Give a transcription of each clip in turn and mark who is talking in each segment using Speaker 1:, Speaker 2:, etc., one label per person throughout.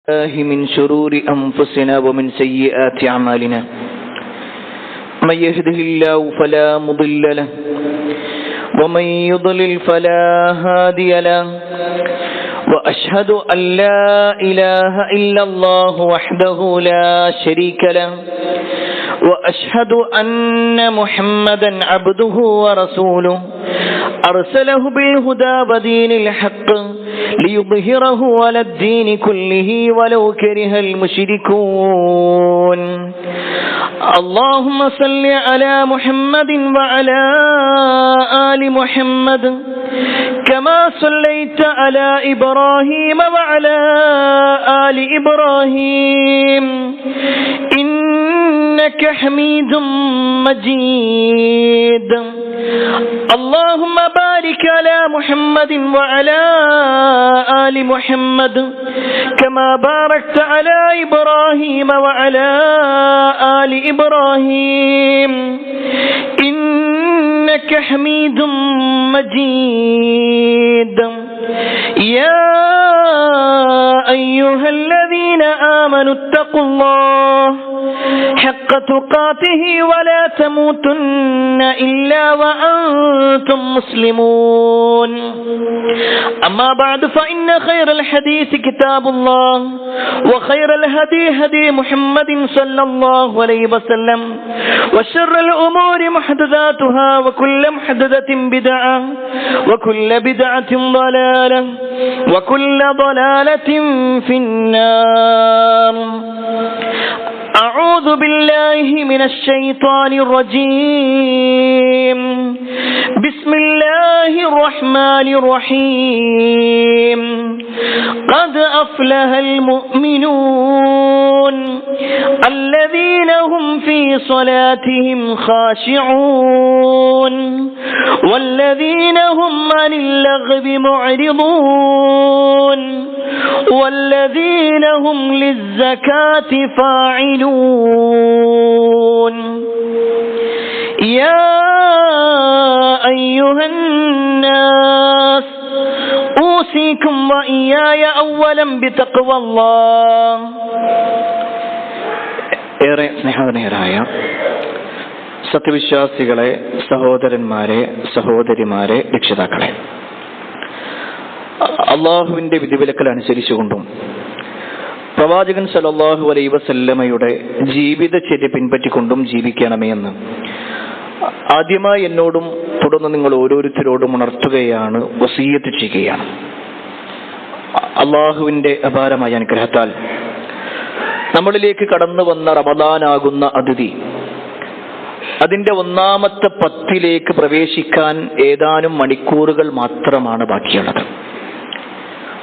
Speaker 1: من شرور أنفسنا ومن سيئات أعمالنا من يهده الله فلا مضل له ومن يضلل فلا هادي له وأشهد أن لا إله إلا الله وحده لا شريك له وأشهد أن محمدا عبده ورسوله أرسله بالهدى ودين الحق ليظهره على الدين كله ولو كره المشركون اللهم صل على محمد وعلى آل محمد كما صليت على إبراهيم وعلى آل إبراهيم إنك حميد مجيد اللهم بارك على محمد وعلى آل محمد كما باركت على إبراهيم وعلى آل إبراهيم إنك حميد مجيد يا أيها الذين آمنوا اتقوا الله حق تقاته ولا تموتن إلا وأنتم مسلمون أما بعد فإن خير الحديث كتاب الله وخير الهدي هدي محمد صلى الله عليه وسلم وشر الأمور محدثاتها وكل محدثة بدعة وكل بدعة ضلالة وكل ضلالة في النار أعوذ بالله من الشيطان الرجيم بسم الله الرحمن الرحيم قد أفلح المؤمنون الذين هم في صلاتهم خاشعون والذين هم عن اللغو معرضون والذين هم للزكاة فاعلون يا أيها الناس أوصيكم وإياي أولا بتقوى الله. ഏറെ സ്നേഹനിധരായ സത്യവിശ്വാസികളെ, സഹോദരന്മാരെ, സഹോദരിമാരെ, രക്ഷിതാക്കളെ, അള്ളാഹുവിന്റെ വിധിവിലക്കൽ അനുസരിച്ചുകൊണ്ടും പ്രവാചകൻ സല്ലല്ലാഹു അലൈഹി വസല്ലമയുടെ ജീവിതചര്യ പിൻപറ്റിക്കൊണ്ടും ജീവിക്കണമേ എന്ന് ആദ്യമായി എന്നോടും തുടർന്ന് നിങ്ങൾ ഓരോരുത്തരോടും ഉണർത്തുകയാണ്, വസിയ്യത്ത് ചെയ്യുകയാണ്. അള്ളാഹുവിന്റെ അപാരമായ അനുഗ്രഹത്താൽ നമ്മളിലേക്ക് കടന്നു വന്ന റമദാനാകുന്ന അതിഥി അതിന്റെ ഒന്നാമത്തെ 10 പ്രവേശിക്കാൻ ഏതാനും മണിക്കൂറുകൾ മാത്രമാണ് ബാക്കിയുള്ളത്.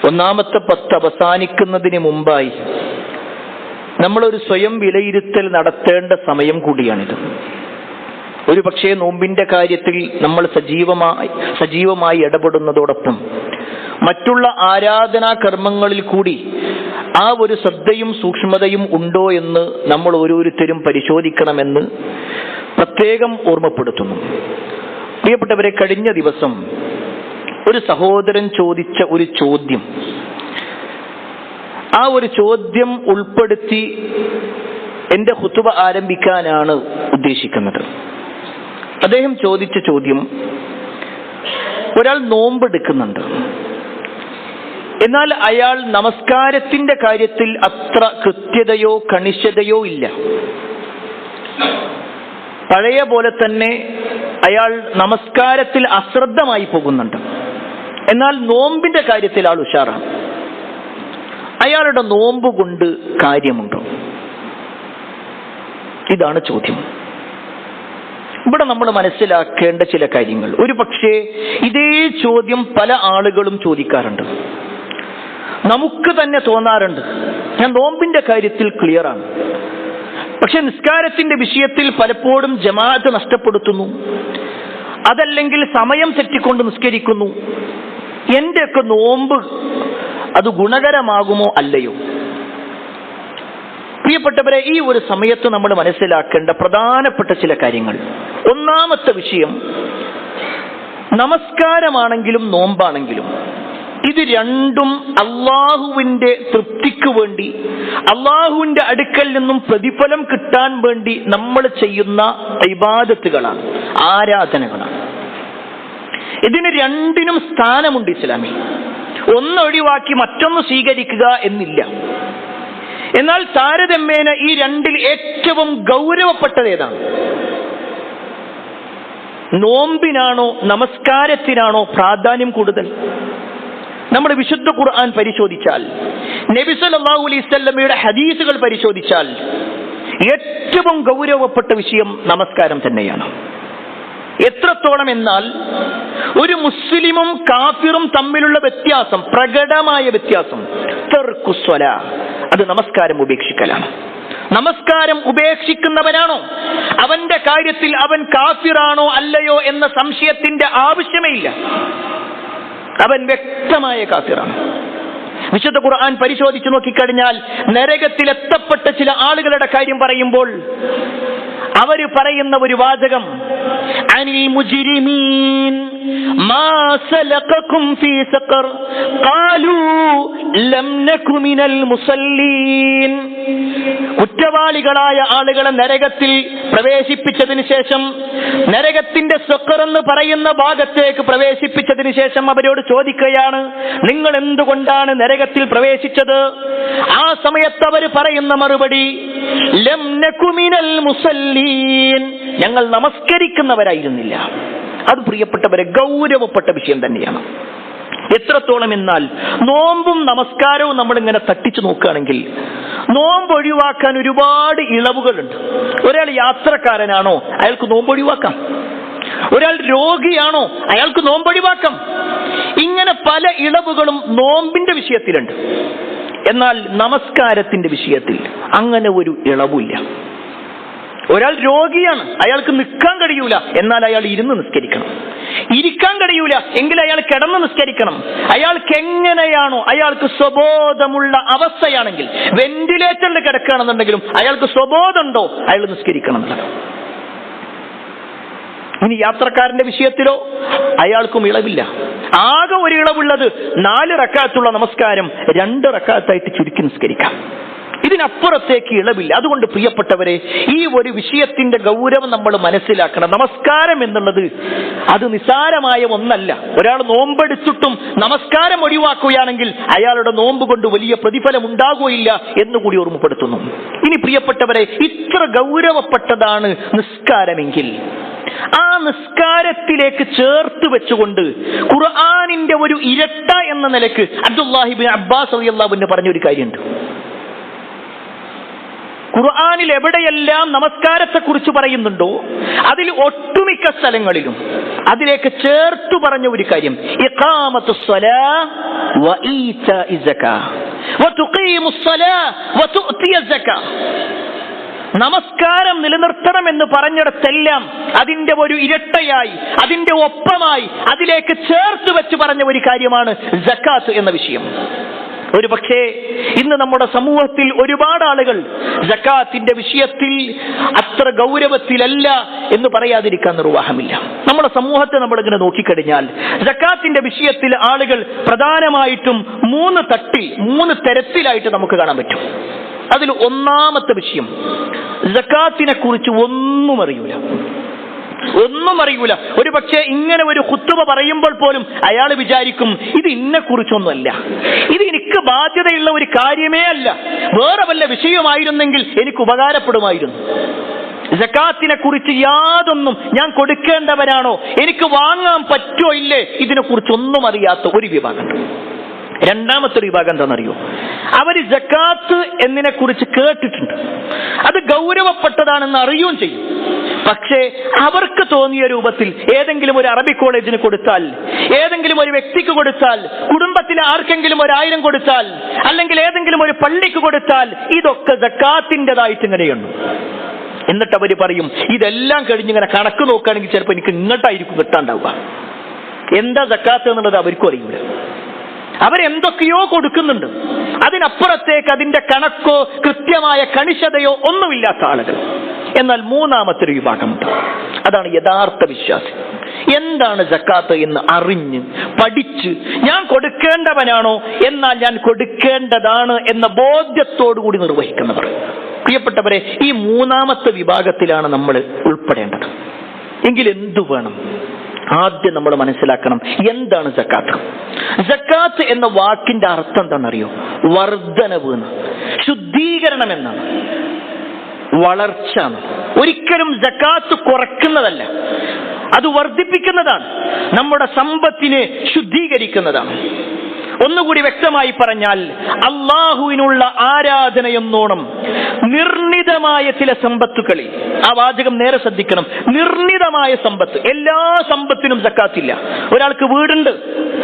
Speaker 1: ഒന്നാമത്തെ 10 അവസാനിക്കുന്നതിന് മുമ്പായി നമ്മളൊരു സ്വയം വിലയിരുത്തൽ നടത്തേണ്ട സമയം കൂടിയാണിത്. ഒരു പക്ഷേ നോമ്പിന്റെ കാര്യത്തിൽ നമ്മൾ സജീവമായി ഇടപെടുന്നതോടൊപ്പം മറ്റുള്ള ആരാധനാ കർമ്മങ്ങളിൽ കൂടി ആ ഒരു ശ്രദ്ധയും സൂക്ഷ്മതയും ഉണ്ടോ എന്ന് നമ്മൾ ഓരോരുത്തരും പരിശോധിക്കണമെന്ന് പ്രത്യേകം ഓർമ്മപ്പെടുത്തുന്നു. പ്രിയപ്പെട്ടവരെ, കഴിഞ്ഞ ദിവസം ഒരു സഹോദരൻ ചോദിച്ച ഒരു ചോദ്യം, ആ ഒരു ചോദ്യം ഉൾപ്പെടുത്തി എന്റെ ഖുതുബ ആരംഭിക്കാനാണ് ഉദ്ദേശിക്കുന്നത്. അദ്ദേഹം ചോദിച്ച ചോദ്യം, ഒരാൾ നോമ്പെടുക്കുന്നുണ്ട്, എന്നാൽ അയാൾ നമസ്കാരത്തിന്റെ കാര്യത്തിൽ അത്ര കൃത്യതയോ കണിശതയോ ഇല്ല. പഴയ പോലെ തന്നെ അയാൾ നമസ്കാരത്തിൽ അശ്രദ്ധമായി പോകുന്നുണ്ട്, എന്നാൽ നോമ്പിന്റെ കാര്യത്തിൽ ആൾ ഉഷാറാണ്. അയാളുടെ നോമ്പ് കൊണ്ട് കാര്യമുണ്ടോ? ഇതാണ് ചോദ്യം. ഇവിടെ നമ്മൾ മനസ്സിലാക്കേണ്ട ചില കാര്യങ്ങൾ. ഒരു പക്ഷേ ഇതേ ചോദ്യം പല ആളുകളും ചോദിക്കാറുണ്ട്. നമുക്ക് തന്നെ തോന്നാറുണ്ട്, ഞാൻ നോമ്പിന്റെ കാര്യത്തിൽ ക്ലിയറാണ്, പക്ഷെ നിസ്കാരത്തിന്റെ വിഷയത്തിൽ പലപ്പോഴും ജമാഅത്ത് നഷ്ടപ്പെടുത്തുന്നു, അതല്ലെങ്കിൽ സമയം തെറ്റിക്കൊണ്ട് നിസ്കരിക്കുന്നു. എന്റെയൊക്കെ നോമ്പ് അത് ഗുണകരമാകുമോ അല്ലയോ? പ്രിയപ്പെട്ടവരെ, ഈ ഒരു സമയത്ത് നമ്മൾ മനസ്സിലാക്കേണ്ട പ്രധാനപ്പെട്ട ചില കാര്യങ്ങൾ. ഒന്നാമത്തെ വിഷയം, നമസ്കാരമാണെങ്കിലും നോമ്പാണെങ്കിലും ഇത് രണ്ടും അള്ളാഹുവിന്റെ തൃപ്തിക്ക് വേണ്ടി, അള്ളാഹുവിന്റെ അടുക്കൽ നിന്നും പ്രതിഫലം കിട്ടാൻ വേണ്ടി നമ്മൾ ചെയ്യുന്ന ഇബാദത്തുകളാണ്, ആരാധനകളാണ്. ഇതിന് രണ്ടിനും സ്ഥാനമുണ്ട് ഇസ്ലാമിൽ. ഒന്നൊഴിവാക്കി മറ്റൊന്ന് സ്വീകരിക്കുക എന്നില്ല. എന്നാൽ താരതമ്യേന ഈ രണ്ടിൽ ഏറ്റവും ഗൗരവപ്പെട്ടത് ഏതാണ്? നോമ്പിനാണോ നമസ്കാരത്തിനാണോ പ്രാധാന്യം കൂടുതൽ? നമ്മൾ വിശുദ്ധ ഖുർആൻ പരിശോധിച്ചാൽ, നബി സല്ലല്ലാഹു അലൈഹി വസല്ലമയുടെ ഹദീസുകൾ പരിശോധിച്ചാൽ ഏറ്റവും ഗൗരവപ്പെട്ട വിഷയം നമസ്കാരം തന്നെയാണ്. എത്രത്തോളം എന്നാൽ ഒരു മുസ്ലിമും കാഫിറും തമ്മിലുള്ള വ്യത്യാസം, പ്രകടമായ വ്യത്യാസം, തർക്കുസ്വലാ, അത് നമസ്കാരം ഉപേക്ഷിക്കലാണ്. നമസ്കാരം ഉപേക്ഷിക്കുന്നവനാണോ അവന്റെ കാര്യത്തിൽ അവൻ കാഫിറാണോ അല്ലയോ എന്ന സംശയത്തിന്റെ ആവശ്യമേ ഇല്ല. അവൻ വ്യക്തമായ കാഫിറാണ്. വിശുദ്ധ ഖുർആൻ പരിശോധിച്ചു നോക്കിക്കഴിഞ്ഞാൽ നരകത്തിലെത്തപ്പെട്ട ചില ആളുകളുടെ കാര്യം പറയുമ്പോൾ അവര് പറയുന്ന ഒരു വാചകം, അനിൽ മുജ്രിമീൻ മാ സലഖകും ഫീ സഖർ ഖാലൂ ലം നകു മിനൽ മുസല്ലീൻ. കുറ്റവാളികളായ ആളുകളെ നരകത്തിൽ പ്രവേശിപ്പിച്ചതിന് ശേഷം, നരകത്തിന്റെ സഖർ എന്ന് പറയുന്ന ഭാഗത്തേക്ക് പ്രവേശിപ്പിച്ചതിന് ശേഷം അവരോട് ചോദിക്കുകയാണ്, നിങ്ങൾ എന്തുകൊണ്ടാണ് നരകത്തിൽ പ്രവേശിച്ചത്? ആ സമയത്ത് അവർ പറയുന്ന മറുപടി, ലം നകു മിനൽ മുസല്ലീൻ, ഞങ്ങൾ നമസ്കരിക്കുന്നവരായിരുന്നില്ല. അത് പ്രിയപ്പെട്ടവരെ ഗൗരവപ്പെട്ട വിഷയം തന്നെയാണ്. എത്രത്തോളം എന്നാൽ നോമ്പും നമസ്കാരവും നമ്മളിങ്ങനെ തട്ടിച്ചു നോക്കുകയാണെങ്കിൽ നോമ്പ് ഒഴിവാക്കാൻ ഒരുപാട് ഇളവുകളുണ്ട്. ഒരാൾ യാത്രക്കാരനാണോ അയാൾക്ക് നോമ്പ് ഒഴിവാക്കാം. ഒരാൾ രോഗിയാണോ അയാൾക്ക് നോമ്പ് ഒഴിവാക്കാം. ഇങ്ങനെ പല ഇളവുകളും നോമ്പിന്റെ വിഷയത്തിലുണ്ട്. എന്നാൽ നമസ്കാരത്തിന്റെ വിഷയത്തിൽ അങ്ങനെ ഒരു ഇളവില്ല. ഒരാൾ രോഗിയാണ്, അയാൾക്ക് നിൽക്കാൻ കഴിയൂല, എന്നാൽ അയാൾ ഇരുന്ന് നിസ്കരിക്കണം. ഇരിക്കാൻ കഴിയൂല എങ്കിൽ അയാൾ കിടന്ന് നിസ്കരിക്കണം. അയാൾക്ക് എങ്ങനെയാണോ, അയാൾക്ക് സ്വബോധമുള്ള അവസ്ഥയാണെങ്കിൽ, വെന്റിലേറ്ററിൽ കിടക്കുകയാണെന്നുണ്ടെങ്കിലും അയാൾക്ക് സ്വബോധമുണ്ടോ അയാൾ നിസ്കരിക്കണം. ഇനി യാത്രക്കാരന്റെ വിഷയത്തിലോ അയാൾക്കും ഇളവില്ല. ആകെ ഒരു ഇളവുള്ളത് 4 റക്അത്തുള്ള നമസ്കാരം 2 റക്അത്തായിട്ട് ചുരുക്കി നിസ്കരിക്കാം. ഇതിനപ്പുറത്തേക്ക് ഇളവില്ല. അതുകൊണ്ട് പ്രിയപ്പെട്ടവരെ, ഈ ഒരു വിഷയത്തിന്റെ ഗൗരവം നമ്മൾ മനസ്സിലാക്കണം. നമസ്കാരം എന്നുള്ളത് അത് നിസ്സാരമായ ഒന്നല്ല. ഒരാൾ നോമ്പെടുത്തിട്ടും നമസ്കാരം ഒഴിവാക്കുകയാണെങ്കിൽ അയാളുടെ നോമ്പ് കൊണ്ട് വലിയ പ്രതിഫലം ഉണ്ടാകുകയില്ല എന്നുകൂടി ഓർമ്മപ്പെടുത്തുന്നു. ഇനി പ്രിയപ്പെട്ടവരെ, ഇത്ര ഗൗരവപ്പെട്ടതാണ് നിസ്കാരമെങ്കിൽ ആ നിസ്കാരത്തിലേക്ക് ചേർത്ത് വെച്ചുകൊണ്ട് ഖുർആനിന്റെ ഒരു ഇരട്ട എന്ന നിലക്ക് അബ്ദുല്ലാഹി ഇബ്നു അബ്ബാസ് റളിയല്ലാഹു അൻഹു പറഞ്ഞൊരു കാര്യമുണ്ട്. ഖുർആനിൽ എവിടെയെല്ലാം നമസ്കാരത്തെ കുറിച്ച് പറയുന്നുണ്ടോ അതിൽ ഒട്ടുമിക്ക സ്ഥലങ്ങളിലും അതിലേക്ക് ചേർത്തു പറഞ്ഞ ഒരു കാര്യം, ഇഖാമത്തുസ് സ്വലാഹ് വ ഈതാഇസ് സകാഹ് വ തുഖീമുസ് സ്വലാഹ് വ തുഅതിയസ് സകാഹ്. നമസ്കാരം നിലനിർത്തണമെന്ന് പറഞ്ഞിടത്തെല്ലാം അതിന്റെ ഒരു ഇരട്ടയായി, അതിന്റെ ഒപ്പമായി അതിലേക്ക് ചേർത്ത് വെച്ച് പറഞ്ഞ ഒരു കാര്യമാണ് സക്കാത്ത് എന്ന വിഷയം. ഒരു പക്ഷേ ഇന്ന് നമ്മുടെ സമൂഹത്തിൽ ഒരുപാട് ആളുകൾ സക്കാത്തിന്റെ വിഷയത്തിൽ അത്ര ഗൗരവത്തിലല്ല എന്ന് പറയാതിരിക്കാൻ നിർവാഹമില്ല. നമ്മുടെ സമൂഹത്തെ നമ്മളിങ്ങനെ നോക്കിക്കഴിഞ്ഞാൽ സക്കാത്തിന്റെ വിഷയത്തിൽ ആളുകൾ പ്രധാനമായിട്ടും 3 തരത്തിലായിട്ട് നമുക്ക് കാണാൻ പറ്റും. അതിൽ ഒന്നാമത്തെ വിഷയം, സക്കാത്തിനെ കുറിച്ച് ഒന്നും അറിയൂല. ഒരു പക്ഷേ ഇങ്ങനെ ഒരു ഖുത്ബ പറയുമ്പോൾ പോലും അയാൾ വിചാരിക്കും ഇത് ഇന്നെ കുറിച്ചൊന്നുമല്ല, ഇത് എനിക്ക് ബാധ്യതയുള്ള ഒരു കാര്യമേ അല്ല, വേറെ വല്ല വിഷയമായിരുന്നെങ്കിൽ എനിക്ക് ഉപകാരപ്പെടുമായിരുന്നു. സക്കാത്തിനെ കുറിച്ച് യാതൊന്നും ഞാൻ കൊടുക്കേണ്ടവനാണോ, എനിക്ക് വാങ്ങാൻ പറ്റുമോ ഇല്ലേ, ഇതിനെക്കുറിച്ചൊന്നും അറിയാത്ത ഒരു വിഭാഗം. രണ്ടാമത്തെ വിഭാഗം എന്താണെന്നറിയോ? അവര് സക്കാത്ത് എന്നതിനെ കുറിച്ച് കേട്ടിട്ടുണ്ട്, അത് ഗൗരവപ്പെട്ടതാണെന്ന് അറിയുകയും ചെയ്യും. പക്ഷേ അവർക്ക് തോന്നിയ രൂപത്തിൽ ഏതെങ്കിലും ഒരു അറബി കോളേജിന് കൊടുത്താൽ, ഏതെങ്കിലും ഒരു വ്യക്തിക്ക് കൊടുത്താൽ, കുടുംബത്തിലെ ആർക്കെങ്കിലും 1000 കൊടുത്താൽ, അല്ലെങ്കിൽ ഏതെങ്കിലും ഒരു പള്ളിക്ക് കൊടുത്താൽ, ഇതൊക്കെ സക്കാത്തിൻ്റെതായിട്ട് ഇങ്ങനെയുണ്ട്. എന്നിട്ട് അവര് പറയും ഇതെല്ലാം കഴിഞ്ഞിങ്ങനെ കണക്ക് നോക്കുകയാണെങ്കിൽ ചിലപ്പോൾ എനിക്ക് ഇങ്ങോട്ടായിരിക്കും കിട്ടാണ്ടാവുക. എന്താ സക്കാത്ത് എന്നുള്ളത് അവർക്കും അറിയില്ല. അവരെന്തൊക്കെയോ കൊടുക്കുന്നുണ്ട്, അതിനപ്പുറത്തേക്ക് അതിന്റെ കണക്കോ കൃത്യമായ കണിശതയോ ഒന്നുമില്ലാത്ത ആളുകൾ. എന്നാൽ മൂന്നാമത്തെ ഒരു വിഭാഗമുണ്ട്, അതാണ് യഥാർത്ഥ വിശ്വാസി. എന്താണ് സക്കാത്ത് എന്ന് അറിഞ്ഞ് പഠിച്ച് ഞാൻ കൊടുക്കേണ്ടവനാണോ, എന്നാൽ ഞാൻ കൊടുക്കേണ്ടതാണ് എന്ന ബോധ്യത്തോടു കൂടി നിർവഹിക്കുന്നവർ. പ്രിയപ്പെട്ടവരെ, ഈ മൂന്നാമത്തെ വിഭാഗത്തിലാണ് നമ്മൾ ഉൾപ്പെടേണ്ടത്. എങ്കിൽ എന്തു വേണം? ആദ്യം നമ്മൾ മനസ്സിലാക്കണം എന്താണ് സക്കാത്ത്. സക്കാത്ത് എന്ന വാക്കിന്റെ അർത്ഥം എന്താണെന്നറിയോ? വർധനവ്, ശുദ്ധീകരണം എന്നാണ്, വളർച്ച. ഒരിക്കലും സക്കാത്ത് കുറയ്ക്കുന്നതല്ല, അത് വർദ്ധിപ്പിക്കുന്നതാണ്, നമ്മുടെ സമ്പത്തിനെ ശുദ്ധീകരിക്കുന്നതാണ്. ഒന്നുകൂടി വ്യക്തമായി പറഞ്ഞാൽ, അള്ളാഹുവിനുള്ള ആരാധനയെന്നോണം നിർണിതമായ ചില സമ്പത്തുകളിൽ, ആ വാചകം നേരെ ശ്രദ്ധിക്കണം, നിർണിതമായ സമ്പത്ത്. എല്ലാ സമ്പത്തിനും സക്കാത്തില്ല. ഒരാൾക്ക് വീടുണ്ട്,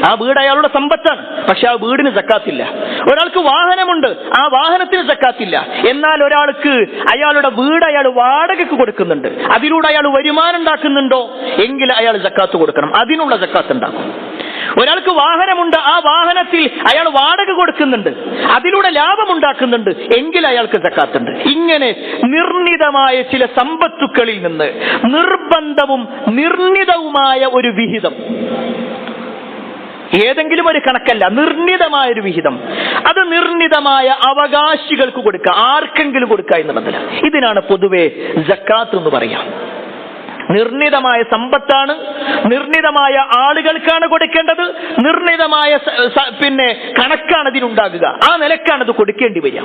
Speaker 1: ആ വീട് അയാളുടെ സമ്പത്താണ്, പക്ഷെ ആ വീടിന് സക്കാത്തില്ല. ഒരാൾക്ക് വാഹനമുണ്ട്, ആ വാഹനത്തിന് സക്കാത്തില്ല. എന്നാൽ ഒരാൾക്ക് അയാളുടെ വീട് അയാൾ വാടകയ്ക്ക് കൊടുക്കുന്നുണ്ട്, അതിലൂടെ അയാൾ വരുമാനം ഉണ്ടാക്കുന്നുണ്ടോ, എങ്കിൽ അയാൾ സക്കാത്ത് കൊടുക്കണം, അതിനുള്ള സക്കാത്ത് ഉണ്ടാക്കും. ഒരാൾക്ക് വാഹനമുണ്ട്, ആ വാഹനത്തിൽ അയാൾ വാടക കൊടുക്കുന്നുണ്ട്, അതിലൂടെ ലാഭം ഉണ്ടാക്കുന്നുണ്ട്, എങ്കിൽ അയാൾക്ക് സക്കാത്തുണ്ട്. ഇങ്ങനെ നിർണിതമായ ചില സമ്പത്തുക്കളിൽ നിന്ന് നിർബന്ധവും നിർണിതവുമായ ഒരു വിഹിതം, ഏതെങ്കിലും ഒരു കണക്കല്ല, നിർണിതമായ ഒരു വിഹിതം, അത് നിർണിതമായ അവകാശികൾക്ക് കൊടുക്കുക, ആർക്കെങ്കിലും കൊടുക്കുക എന്നുള്ളതില്ല. ഇതിനാണ് പൊതുവെ സക്കാത്ത് എന്ന് പറയാം. നിർണിതമായ സമ്പത്താണ്, നിർണിതമായ ആളുകൾക്കാണ് കൊടുക്കേണ്ടത്, നിർണിതമായ കണക്കാണ് ഇതിനുണ്ടാകുക, ആ നിലക്കാണ് ഇത് കൊടുക്കേണ്ടി വരിക.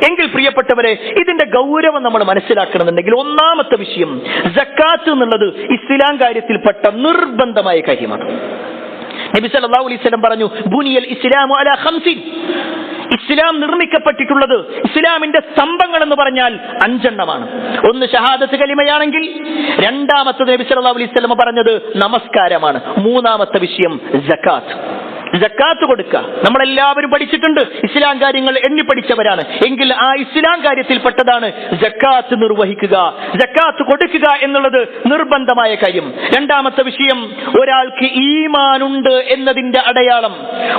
Speaker 1: എങ്കിൽ പ്രിയപ്പെട്ടവരെ, ഇതിന്റെ ഗൗരവം നമ്മൾ മനസ്സിലാക്കണമെന്നുണ്ടെങ്കിൽ ഒന്നാമത്തെ വിഷയം, സക്കാത്ത് എന്നുള്ളത് ഇസ്ലാം കാര്യത്തിൽപ്പെട്ട നിർബന്ധമായ കാര്യമാണ്. നബി സല്ലല്ലാഹു അലൈഹി വസല്ലം പറഞ്ഞു, ബുനിയൽ ഇസ്ലാമു അലാ ഖംസിൻ. ഇസ്ലാം നിർമ്മിക്കപ്പെട്ടിട്ടുള്ളത്, ഇസ്ലാമിന്റെ സ്തംഭങ്ങൾ എന്ന് പറഞ്ഞാൽ 5 എണ്ണമാണ്. ഒന്ന് ഷഹാദത്ത് കലിമയാണെങ്കിൽ, രണ്ടാമത്തത് നബി സല്ലല്ലാഹു അലൈഹി വസല്ലം പറഞ്ഞത് നമസ്കാരമാണ്, മൂന്നാമത്തെ വിഷയം സക്കാത്ത്. സക്കാത്ത് കൊടുക്കുക. നമ്മളെല്ലാവരും പഠിച്ചിട്ടുണ്ട്, ഇസ്ലാം കാര്യങ്ങൾ എണ്ണി പഠിച്ചവരാണ്. എങ്കിൽ ആ ഇസ്ലാം കാര്യത്തിൽപ്പെട്ടതാണ് സക്കാത്ത് നിർവഹിക്കുക, സക്കാത്ത് കൊടുക്കുക എന്നുള്ളത് നിർബന്ധമായ കാര്യം. രണ്ടാമത്തെ വിഷയം, ഒരാൾക്ക് ഈമാനുണ്ട് എന്നതിന്റെ അടയാളം,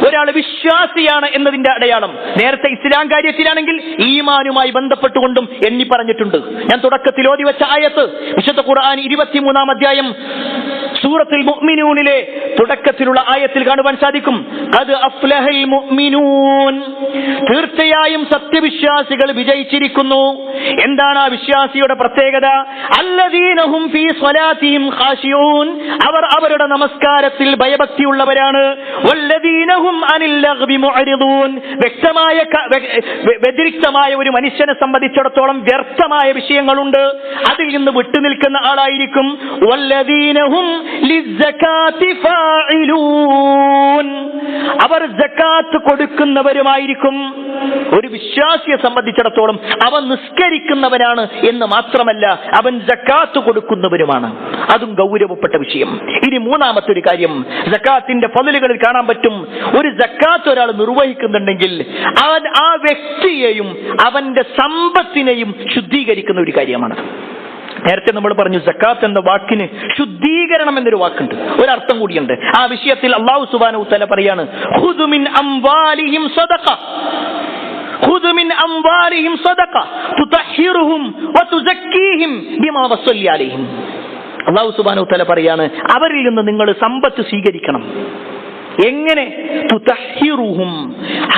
Speaker 1: ഒരാൾ വിശ്വാസിയാണ് എന്നതിന്റെ അടയാളം. നേരത്തെ ഇസ്ലാം കാര്യത്തിലാണെങ്കിൽ ഈമാനുമായി ബന്ധപ്പെട്ടുകൊണ്ടും എണ്ണി പറഞ്ഞിട്ടുണ്ട്. ഞാൻ തുടക്കത്തിൽ ഓതി വെച്ച ആയത്ത്, വിശുദ്ധ ഖുർആൻ 23-ാം അധ്യായം സൂറത്തുൽ മുഅ്മിനൂനിലെ തുടക്കത്തിലുള്ള ആയത്തിൽ കാണുവാൻ സാധിക്കും, ഖദ് അഫ്ലഹൽ മുഅ്മിനൂൻ, തീർച്ചയായും സത്യവിശ്വാസികൾ വിജയിച്ചിരിക്കുന്നു. എന്താണ് ആ വിശ്വാസിയുടെ പ്രത്യേകത? അല്ലദീന ഹും ഫീ സ്വലാത്തിഹിം ഖാശിഊൻ, അവർ അവരുടെ നമസ്കാരത്തിൽ ഭയഭക്തിയുള്ളവരാണ്. വല്ലദീന ഹും അനിൽ ലഗ്വി മുഅരിദൂൻ, വ്യതിരിക്തമായ ഒരു മനുഷ്യനെ സംബന്ധിച്ചിടത്തോളം വ്യർത്ഥമായ വിഷയങ്ങളുണ്ട്, അതിൽ നിന്ന് വിട്ടുനിൽക്കുന്ന ആളായിരിക്കും. വല്ലദീന ഹും ലിസ്സകാത്തി ഫാഇലൂൻ, അവർ സക്കാത്ത് കൊടുക്കുന്നവരുമായിരിക്കും. ഒരു വിശ്വാസിയെ സംബന്ധിച്ചിടത്തോളം അവൻ നിസ്കരിക്കുന്നവനാണ് എന്ന് മാത്രമല്ല, അവൻ സക്കാത്ത് കൊടുക്കുന്നവരുമാണ്. അതും ഗൗരവപ്പെട്ട വിഷയം. ഇനി മൂന്നാമത്തെ ഒരു കാര്യം, സക്കാത്തിന്റെ ഫളലുകളിൽ കാണാൻ പറ്റും, ഒരു സക്കാത്ത് ഒരാൾ നിർവഹിക്കുന്നുണ്ടെങ്കിൽ അവൻ ആ വ്യക്തിയെയും അവന്റെ സമ്പത്തിനെയും ശുദ്ധീകരിക്കുന്ന ഒരു കാര്യമാണ്. നേരത്തെ നമ്മൾ പറഞ്ഞു, സക്കാത്ത് എന്ന വാക്കിന് ശുദ്ധീകരണം എന്നൊരു വാക്കുണ്ട്, ഒരർത്ഥം കൂടിയുണ്ട്. ആ വിഷയത്തിൽ അല്ലാഹു സുബ്ഹാനഹു വതആല പറയാണ്, ഖുദ് മിൻ അംവാലിഹിം സദഖ, ഖുദ് മിൻ അംവാലിഹിം സദഖ തുതഹിറുഹും വതുസക്കീഹിം ബിമാ വസല്ലി അലൈഹിം. അല്ലാഹു സുബ്ഹാനഹു വതആല പറയാണ്, അവരിൽ നിന്ന് നിങ്ങൾ സമ്പത്ത് സ്വീകരിക്കണം. എങ്ങനെ? തുതഹിറുഹും,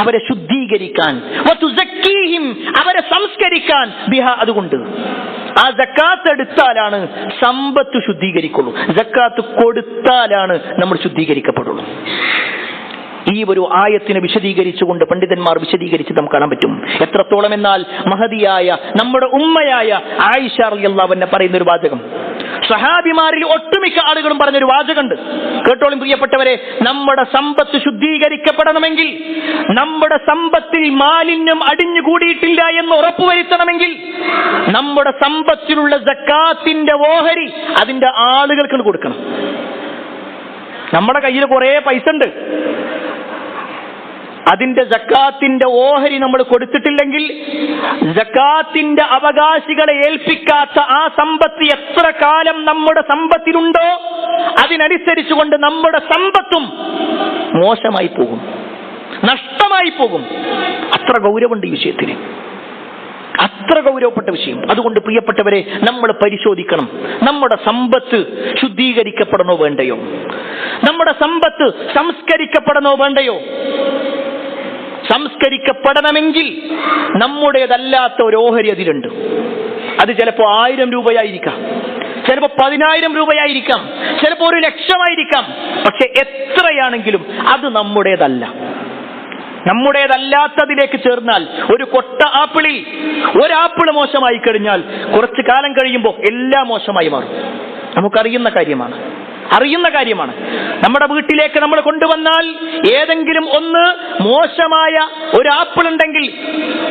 Speaker 1: അവരെ ശുദ്ധീകരിക്കാൻ, വതുസക്കീഹിം, അവരെ സംസ്കരിക്കാൻ, ബിഹ, അതുകൊണ്ട്. ആ സക്കാത്ത് എടുത്താലാണ് സമ്പത്ത് ശുദ്ധീകരിക്കുള്ളൂ, സക്കാത്ത് കൊടുത്താലാണ് നമ്മൾ ശുദ്ധീകരിക്കപ്പെടുള്ളൂ. ഈ ഒരു ആയത്തിനെ വിശദീകരിച്ചുകൊണ്ട് പണ്ഡിതന്മാർ വിശദീകരിച്ച് നമുക്ക് കാണാൻ പറ്റും. എത്രത്തോളം എന്നാൽ, മഹദിയായ നമ്മുടെ ഉമ്മയായ ആയിഷ റളിയല്ലാഹു അൻഹ പറയുന്ന ഒരു വാചകം, സഹാബിമാരിൽ ഒട്ടുമിക്ക ആളുകളും പറഞ്ഞൊരു വാചകമുണ്ട്, കേട്ടോളും പ്രിയപ്പെട്ടവരെ. നമ്മുടെ സമ്പത്ത് ശുദ്ധീകരിക്കപ്പെടണമെങ്കിൽ, നമ്മുടെ സമ്പത്തിൽ മാലിന്യം അടിഞ്ഞുകൂടിയിട്ടില്ല എന്ന് ഉറപ്പുവരുത്തണമെങ്കിൽ, നമ്മുടെ സമ്പത്തിലുള്ള സക്കാത്തിന്റെ ഓഹരി അതിന്റെ ആളുകൾക്ക് കൊടുക്കണം. നമ്മുടെ കയ്യിൽ കുറെ പൈസ ഉണ്ട്, അതിന്റെ സക്കാത്തിന്റെ ഓഹരി നമ്മൾ കൊടുത്തിട്ടില്ലെങ്കിൽ, സക്കാത്തിന്റെ അവകാശികളെ ഏൽപ്പിക്കാത്ത ആ സമ്പത്ത് എത്ര കാലം നമ്മുടെ സമ്പത്തിലുണ്ടോ അതിനനുസരിച്ചുകൊണ്ട് നമ്മുടെ സമ്പത്തും മോശമായി പോകും, നഷ്ടമായി പോകും. അത്ര ഗൗരവമുണ്ട് ഈ വിഷയത്തിന്. അത്ര ഗൗരവപ്പെട്ട വിഷയം. അതുകൊണ്ട് പ്രിയപ്പെട്ടവരെ, നമ്മൾ പരിശോധിക്കണം, നമ്മുടെ സമ്പത്ത് ശുദ്ധീകരിക്കപ്പെടണോ വേണ്ടയോ, നമ്മുടെ സമ്പത്ത് സംസ്കരിക്കപ്പെടണോ വേണ്ടയോ. സംസ്കരിക്കപ്പെടണമെങ്കിൽ നമ്മുടേതല്ലാത്ത ഒരു ഓഹരി അതിലുണ്ട്. അത് ചിലപ്പോൾ 1000 രൂപയായിരിക്കാം, ചിലപ്പോൾ 10,000 രൂപയായിരിക്കാം, ചിലപ്പോൾ 1,00,000 പക്ഷെ എത്രയാണെങ്കിലും അത് നമ്മുടേതല്ല. നമ്മുടേതല്ലാത്തതിലേക്ക് ചേർന്നാൽ, ഒരു കൊട്ട ആപ്പിളിൽ ഒരാപ്പിള് മോശമായി കഴിഞ്ഞാൽ കുറച്ചു കാലം കഴിയുമ്പോൾ എല്ലാം മോശമായി മാറും. നമുക്കറിയുന്ന കാര്യമാണ്. നമ്മുടെ വീട്ടിലേക്ക് നമ്മൾ കൊണ്ടുവന്നാൽ ഏതെങ്കിലും ഒന്ന് മോശമായ ഒരു ആപ്പിൾ ഉണ്ടെങ്കിൽ,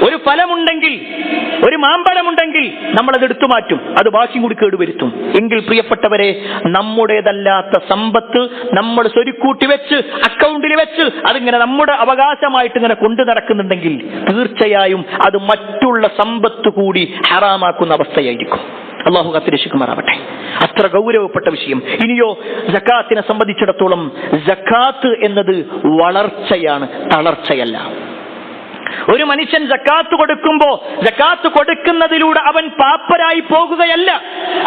Speaker 1: ഒരു ഫലമുണ്ടെങ്കിൽ, ഒരു മാമ്പഴമുണ്ടെങ്കിൽ നമ്മൾ അത് എടുത്തു മാറ്റും, അത് ബാക്കി കൂടി കേടുവരുത്തും. എങ്കിൽ പ്രിയപ്പെട്ടവരെ, നമ്മുടേതല്ലാത്ത സമ്പത്ത് നമ്മൾ സ്വരുക്കൂട്ടി വെച്ച് അക്കൗണ്ടിൽ വെച്ച് അതിങ്ങനെ നമ്മുടെ അവകാശമായിട്ട് ഇങ്ങനെ കൊണ്ടു നടക്കുന്നുണ്ടെങ്കിൽ തീർച്ചയായും അത് മറ്റുള്ള സമ്പത്ത് കൂടി ഹറാമാക്കുന്ന അവസ്ഥയായിരിക്കും. അള്ളാഹു കാത്തിരക്ഷിക്കുമാറാവട്ടെ. അത്ര ഗൗരവപ്പെട്ട വിഷയം. ഇനിയോ, സക്കാത്തിനെ സംബന്ധിച്ചിടത്തോളം സക്കാത്ത് എന്നത് വളർച്ചയാണ്, തളർച്ചയല്ല. ഒരു മനുഷ്യൻ സക്കാത്ത് കൊടുക്കുമ്പോ സക്കാത്ത് കൊടുക്കുന്നതിലൂടെ അവൻ പാപ്പരായി പോകുകയല്ല.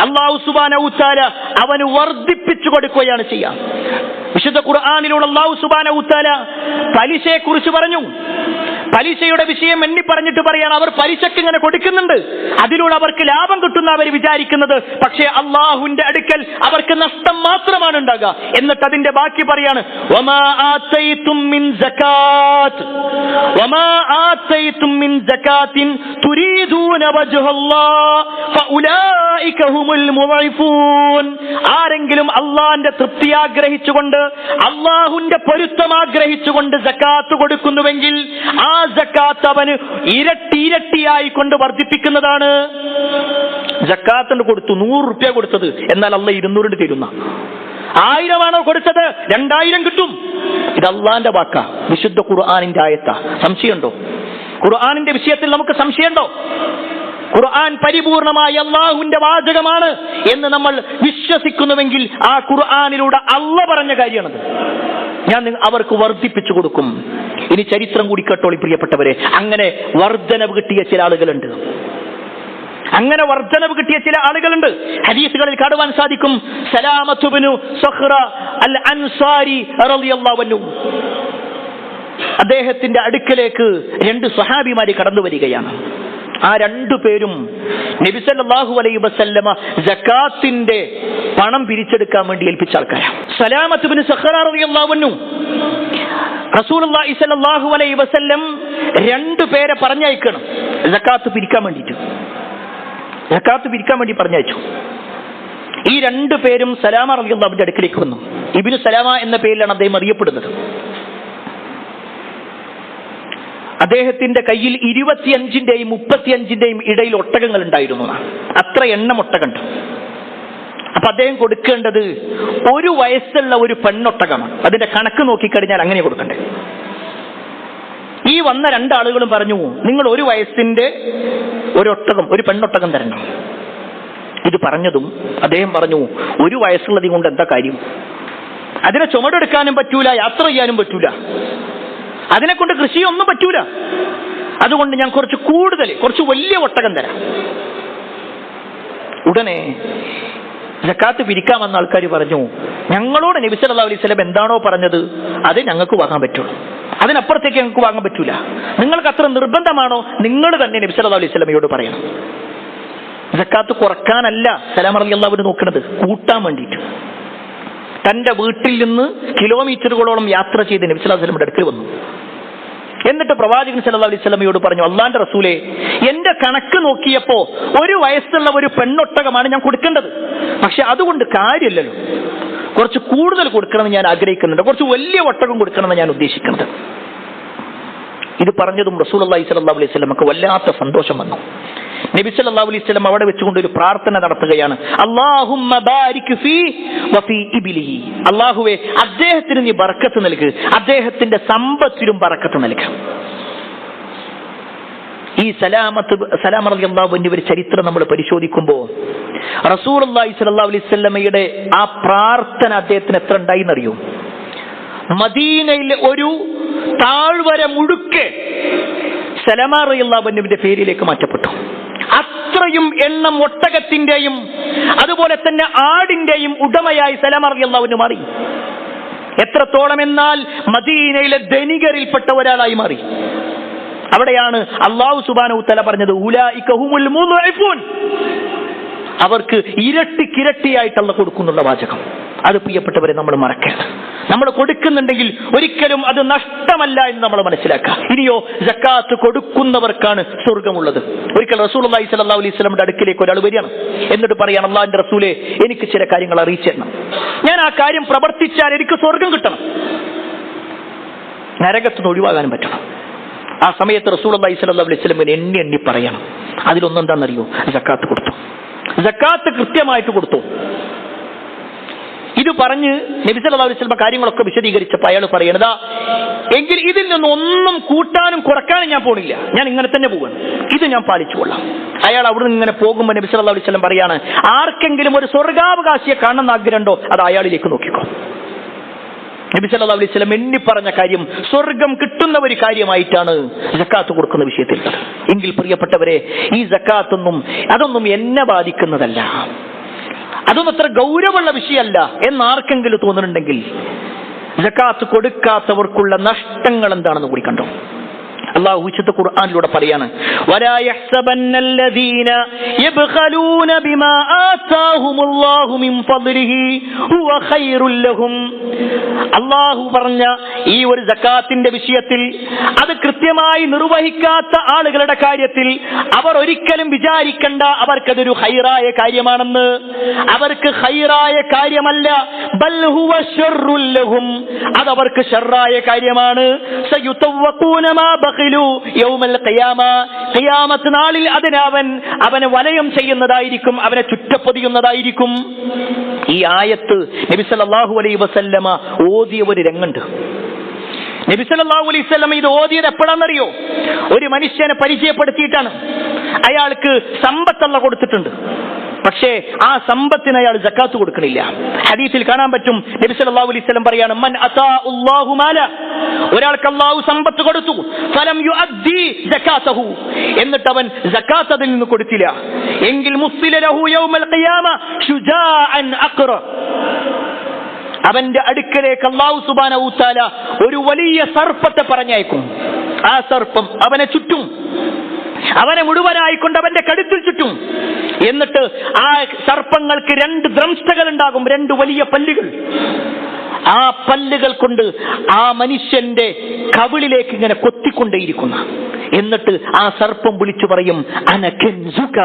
Speaker 1: അല്ലാഹു സുബ്ഹാനഹു തആല അവന് വർദ്ധിപ്പിച്ചു കൊടുക്കുകയാണ് ചെയ്യുക. വിശുദ്ധ ഖുർആനിലൂടെ അല്ലാഹു സുബ്ഹാനഹു തആല പലിശയെ കുറിച്ച് പറഞ്ഞു. പലിശയുടെ വിഷയം എണ്ണി പറഞ്ഞിട്ട് പറയാണ്, അവർ പലിശക്ക് ഇങ്ങനെ കൊടുക്കുന്നുണ്ട്, അതിലൂടെ അവർക്ക് ലാഭം കിട്ടുന്ന അവർ വിചാരിക്കുന്നത്, പക്ഷേ അള്ളാഹുവിന്റെ അടുക്കൽ അവർക്ക് നഷ്ടം മാത്രമാണ് ഉണ്ടാകുക. എന്നിട്ട് അതിന്റെ ബാക്കി പറയാണ്, വമാ ആതൈതും മിൻ സകാത്ത് വമാ ആതൈതും മിൻ സകാത്തിൻ തുരീദൂന വജ്ഹല്ലാഹ് ഫഉലൈക ഹുമുൽ മുളൈഫൂൻ. ആരെങ്കിലും അള്ളാഹിന്റെ തൃപ്തി ആഗ്രഹിച്ചുകൊണ്ട്, അള്ളാഹുവിന്റെ പൊരുത്തം ആഗ്രഹിച്ചുകൊണ്ട് സക്കാത്ത് കൊടുക്കുന്നുവെങ്കിൽ ആ സക്കാത്ത് അവന് ഇരട്ടിയായി കൊണ്ട് വർദ്ധിപ്പിക്കുന്നതാണ്. സക്കാത്ത് കൊടുത്തു 100 രൂപ കൊടുത്തത്, എന്നാൽ അള്ളാഹ് 200 തരുന്ന. 1000 ആണോ കൊടുത്തത്, 2000 കിട്ടും. ഇത് അള്ളാന്റെ വാക്കാ, വിശുദ്ധ ഖുർആനിന്റെ ആയത്താ. സംശയമുണ്ടോ? ഖുർആനിന്റെ വിഷയത്തിൽ നമുക്ക് സംശയമുണ്ടോ? ഖുർആൻ പരിപൂർണമായി അള്ളാഹുവിന്റെ വാചകമാണ് എന്ന് നമ്മൾ വിശ്വസിക്കുന്നുവെങ്കിൽ ആ ഖുർആനിലൂടെ അള്ളാഹ് പറഞ്ഞ കാര്യമാണത്. ഞാൻ അവർക്ക് വർദ്ധിപ്പിച്ചു കൊടുക്കും. ഇനി ചരിത്രം കൂടി കേട്ടോളി പ്രിയപ്പെട്ടവരെ. അങ്ങനെ വർധനവ് കിട്ടിയ ചില ആളുകളുണ്ട്. ഹദീസുകളിൽ കാണുവാൻ സാധിക്കും. സലാമത്ത് ഇബ്നു സഖ്റ അൽ അൻസാരി റളിയല്ലാഹു അൻഹു, അദ്ദേഹത്തിന്റെ അടുക്കലേക്ക് 2 സ്വഹാബിമാര് കടന്നു വരികയാണ്. ആ 2 പേരും നബി സല്ലല്ലാഹു അലൈഹി വസല്ലമ സക്കാത്തിന്റെ പണം പിരിച്ചെടുക്കാൻ വേണ്ടി ഏൽപ്പിച്ച ആൾക്കാരാണ്. സലാമത്ത് ഇബ്നു സഖ്റ റളിയല്ലാഹു അൻഹു റസൂലുള്ളാഹി സ്വല്ലല്ലാഹു അലൈഹി വസല്ലം 2 പേരെ പറഞ്ഞയക്കണം സക്കാത്ത് പിരിക്കാൻ വേണ്ടി പറഞ്ഞയച്ചു. ഈ 2 പേരും സലാമ റളിയല്ലാഹുവിന്റെ അടുക്കലേക്ക് വന്നു. ഇബ്നു സലാമ എന്ന പേരിലാണ് അദ്ദേഹം അറിയപ്പെടുന്നത്. അദ്ദേഹത്തിന്റെ കയ്യിൽ 25-ന്റെയും 35-ന്റെയും ഇടയിൽ ഒട്ടകങ്ങൾ ഉണ്ടായിരുന്നു. അത്ര എണ്ണം ഒട്ടകമുണ്ട്. അപ്പൊ അദ്ദേഹം കൊടുക്കേണ്ടത് 1 വയസ്സുള്ള ഒരു പെണ്ണൊട്ടകമാണ്. അതിന്റെ കണക്ക് നോക്കിക്കഴിഞ്ഞാൽ അങ്ങനെ കൊടുക്കണ്ടേ. ഈ വന്ന 2 ആളുകളും പറഞ്ഞു, നിങ്ങൾ 1 വയസ്സിന്റെ ഒരു പെണ്ണൊട്ടകം തരണം. ഇത് പറഞ്ഞതും അദ്ദേഹം പറഞ്ഞു, 1 വയസ്സുള്ളത് കൊണ്ട് എന്താ കാര്യം? അതിനെ ചുമടെടുക്കാനും പറ്റൂല, യാത്ര ചെയ്യാനും പറ്റൂല, അതിനെ കൊണ്ട് കൃഷിയൊന്നും പറ്റൂല. അതുകൊണ്ട് ഞാൻ കുറച്ച് വലിയ ഒട്ടകം തരാം. ഉടനെ സക്കാത്ത് പിരിക്കാൻ വന്ന ആൾക്കാർ പറഞ്ഞു, ഞങ്ങളോട് നബി സല്ലല്ലാഹു അലൈഹി വസല്ലം എന്താണോ പറഞ്ഞത് അത് ഞങ്ങൾക്ക് വാങ്ങാൻ പറ്റുള്ളൂ, അതിനപ്പുറത്തേക്ക് ഞങ്ങൾക്ക് വാങ്ങാൻ പറ്റൂല. നിങ്ങൾക്ക് അത്ര നിർബന്ധമാണോ, നിങ്ങൾ തന്നെ നബി സല്ലല്ലാഹു അലൈഹി വസല്ലമയോട് പറയണം. സക്കാത്ത് കുറക്കാനല്ല സലാം റളിയല്ലാഹു അൻഹു നോക്കുന്നത്, കൂട്ടാൻ വേണ്ടിയിട്ട്. തന്റെ വീട്ടിൽ നിന്ന് കിലോമീറ്ററുകളോളം യാത്ര ചെയ്ത് നബി സല്ലല്ലാഹു അലൈഹി വസല്ലമയുടെ അടുക്കൽ വന്നു. എന്നിട്ട് പ്രവാചകൻ സല്ലല്ലാഹു അലൈഹി വസല്ലമയോട് പറഞ്ഞു, അല്ലാഹുവിന്റെ റസൂലേ, എന്റെ കണക്ക് നോക്കിയപ്പോ 1 വയസ്സുള്ള ഒരു പെണ്ണൊട്ടകമാണ് ഞാൻ കൊടുക്കേണ്ടത്. പക്ഷെ അതുകൊണ്ട് കാര്യമില്ലല്ലോ, കുറച്ച് കൂടുതൽ കൊടുക്കണമെന്ന് ഞാൻ ആഗ്രഹിക്കുന്നുണ്ട്, കുറച്ച് വലിയ ഒട്ടകം കൊടുക്കണമെന്ന് ഞാൻ ഉദ്ദേശിക്കുന്നത്. ഇത് പറഞ്ഞതും റസൂലുള്ളാഹി സ്വല്ലല്ലാഹു അലൈഹി വസല്ലമക്ക് വല്ലാത്ത സന്തോഷം വന്നു. നബി സല്ലല്ലാഹു അലൈഹി വസല്ലം അവിടെ വെച്ചുകൊണ്ട് ഒരു പ്രാർത്ഥന നടത്തുകയാണ്. അല്ലാഹുമ്മ ബാരിക് ഫീ വഫീ ഇബ്ലിഹി. അല്ലാഹുവേ, അദ്ദേഹത്തിന് നീ ബർക്കത്ത് നൽക്, അദ്ദേഹത്തിന്റെ സമ്പത്തിലും ബർക്കത്ത് നൽക്. ഈ സലാമ റളിയല്ലാഹു അൻഹു ഒരു ചരിത്രം നമ്മൾ പരിശോധിക്കുമ്പോൾ റസൂലുള്ളാഹി സ്വല്ലല്ലാഹു അലൈഹി വസല്ലമയുടെ ആ പ്രാർത്ഥന അദ്ദേഹത്തിന് എത്ര ഉണ്ടായിന്നറിയോ? മദീനയിലെ ഒരു താഴ്വര മുഴുക്കെ സലാമ റളിയല്ലാഹു അൻഹുവിന്റെ പേരിലേക്ക് മാറ്റപ്പെട്ടു. അത്രയും എണ്ണം ഒട്ടകത്തിന്റെയും അതുപോലെ തന്നെ ആടിന്റെയും ഉടമയായി സലമ റളിയല്ലാഹു അൻഹു മാറി. എത്രത്തോളം എന്നാൽ മദീനയിലെ ധനികരിൽപ്പെട്ട ഒരാളായി മാറി. അവിടെയാണ് അല്ലാഹു സുബ്ഹാനഹു വ തആല പറഞ്ഞത് ഉലൈക ഹുമുൽ മുദ്ഇഫൂൻ, അവർക്ക് ഇരട്ടിക്കിരട്ടിയായിട്ടുള്ള കൊടുക്കുന്നുള്ള വാചകം. അത് പ്രിയപ്പെട്ടവരെ നമ്മൾ മറക്കരുത്. നമ്മൾ കൊടുക്കുന്നുണ്ടെങ്കിൽ ഒരിക്കലും അത് നഷ്ടമല്ല എന്ന് നമ്മൾ മനസ്സിലാക്കുക. ഇനിയോ സക്കാത്ത് കൊടുക്കുന്നവർക്കാണ് സ്വർഗമുള്ളത്. ഒരിക്കൽ റസൂലുള്ളാഹി സ്വല്ലല്ലാഹു അലൈഹി വസല്ലമയുടെ അടുക്കിലേക്ക് ഒരാൾ വരികയാണ്. എന്നിട്ട് പറയാണ്, അല്ലാഹുവിന്റെ റസൂലേ, എനിക്ക് ചില കാര്യങ്ങൾ അറിയിച്ചു തരണം. ഞാൻ ആ കാര്യം പ്രവർത്തിച്ചാൽ എനിക്ക് സ്വർഗം കിട്ടണം, നരകത്തുനിന്ന് ഒഴിവാകാനും പറ്റണം. ആ സമയത്ത് റസൂലുള്ളാഹി സ്വല്ലല്ലാഹു അലൈഹി വസല്ലം എണ്ണി എണ്ണി പറയണം. അതിലൊന്നെന്താണെന്നറിയോ? സക്കാത്ത് കൊടുത്തു. സക്കാത്ത് കൃത്യമായിട്ട് കൊടുത്തു. ഇത് പറഞ്ഞ് നബി സല്ലല്ലാഹു അലൈഹി വസല്ലം കാര്യങ്ങളൊക്കെ വിശദീകരിച്ചപ്പോൾ അയാൾ പറയണതാ, എങ്കിൽ ഇതിൽ നിന്ന് ഒന്നും കൂട്ടാനും കുറക്കാനും ഞാൻ പോണില്ല, ഞാൻ ഇങ്ങനെ തന്നെ പോവാണ്, ഇത് ഞാൻ പാലിച്ചു കൊള്ളാം. അയാൾ അവിടെ നിന്ന് ഇങ്ങനെ പോകുമ്പോൾ നബി സല്ലല്ലാഹു അലൈഹി വസല്ലം പറയാണ്, ആർക്കെങ്കിലും ഒരു സ്വർഗാവകാശിയെ കാണണമെന്ന് ആഗ്രഹമുണ്ടോ അത് അയാളിലേക്ക് നോക്കിക്കോ. നബി സല്ലല്ലാഹു അലൈഹി വസല്ലം എണ്ണി പറഞ്ഞ കാര്യം സ്വർഗം കിട്ടുന്ന ഒരു കാര്യമായിട്ടാണ് സക്കാത്ത് കൊടുക്കുന്ന വിഷയത്തിൽ. എങ്കിൽ പ്രിയപ്പെട്ടവരെ, ഈ സക്കാത്തൊന്നും അതൊന്നും എന്നെ ബാധിക്കുന്നതല്ല, അതൊന്നും അത്ര ഗൗരവമുള്ള വിഷയമല്ല എന്നാർക്കെങ്കിലും തോന്നുന്നുണ്ടെങ്കിൽ സക്കാത്ത് കൊടുക്കാത്തവർക്കുള്ള നഷ്ടങ്ങൾ എന്താണെന്ന് കൂടി കണ്ടോ. അല്ലാഹു വിശുദ്ധ ഖുർആനിലൂടെ പറയാണ്, വലാ യഹ്സബന്നല്ലദീന യബ്ഖലൂന ബിമാ ആതാഹുമുല്ലാഹു മിൻ ഫദ്ലിഹി ഹുവ ഖൈറുൽ ലഹും. അല്ലാഹു പറഞ്ഞ ഈ ഒരു സക്കാത്തിന്റെ വിഷയത്തിൽ അത് കൃത്യമായി നിർവഹിക്കാത്ത ആളുകളുടെ കാര്യത്തിൽ അവർ ഒരിക്കലും വിചാരിക്കണ്ട അവർക്കതൊരു ഖൈറായ കാര്യമാണെന്ന്. അവർക്ക് ഖൈറായ കാര്യമല്ല, ബൽ ഹുവ ശർറുൽ ലഹും, അത് അവർക്ക് ശർറായ കാര്യമാണ്. സയുതവഖൂന മാ ഖിയാമത്ത് നാളിൽ അവനെ വലയം ചെയ്യുന്നതായിരിക്കും, അവനെ ചുറ്റപ്പൊതിയുന്നതായിരിക്കും. ഈ ആയത്ത് നബി സല്ലല്ലാഹു അലൈഹി വസല്ലമ ഓതിയ ഒരു രംഗുണ്ട്. നബി സല്ലല്ലാഹു അലൈഹി വസല്ലം ഇത് ഓതിയത് എപ്പോഴാണെന്നറിയോ? ഒരു മനുഷ്യനെ പരിചയപ്പെടുത്തിയിട്ടാണ്. അയാൾക്ക് സമ്പത്തല്ല കൊടുത്തിട്ടുണ്ട്, പക്ഷേ ആ സമ്പത്തിന് അയാൾ സക്കാത്ത് കൊടുക്കണില്ല. ഹദീസിൽ കാണാൻ പറ്റും, നബി സല്ലല്ലാഹു അലൈഹി വസല്ലം പറയാണ്, മൻ അതാഅല്ലാഹു മാല, ഒരാൾക്ക് അല്ലാഹു സമ്പത്ത് കൊടുത്തു, ഫലം യുഅദ്ദി സകാതഹു, എന്നിട്ട് അവൻ സക്കാത്ത് അതിൽ നിന്ന് കൊടുത്തില്ല, എങ്കിൽ മുസ്ലില ലഹു യൗമൽ ഖിയാമ ശുജാഅൻ അഖറ, അവന്റെ അടുക്കലേക്ക് അല്ലാഹു സുബ്ഹാനഹു തആല ഒരു വലിയ സർപ്പത്തെ പറഞ്ഞയക്കും. ആ സർപ്പം അവനെ ചുറ്റും, അവനെ മുഴുവനായിക്കൊണ്ട് അവന്റെ കഴുത്തിൽ ചുറ്റും. എന്നിട്ട് ആ സർപ്പങ്ങൾക്ക് 2 ദ്രംഷ്ടകൾ ഉണ്ടാകും, 2 വലിയ പല്ലുകൾ. ആ പല്ലുകൾ കൊണ്ട് ആ മനുഷ്യന്റെ കവിളിലേക്ക് ഇങ്ങനെ കൊത്തിക്കൊണ്ടേയിരിക്കുന്ന. എന്നിട്ട് ആ സർപ്പം വിളിച്ചു പറയും, അന കൻസുക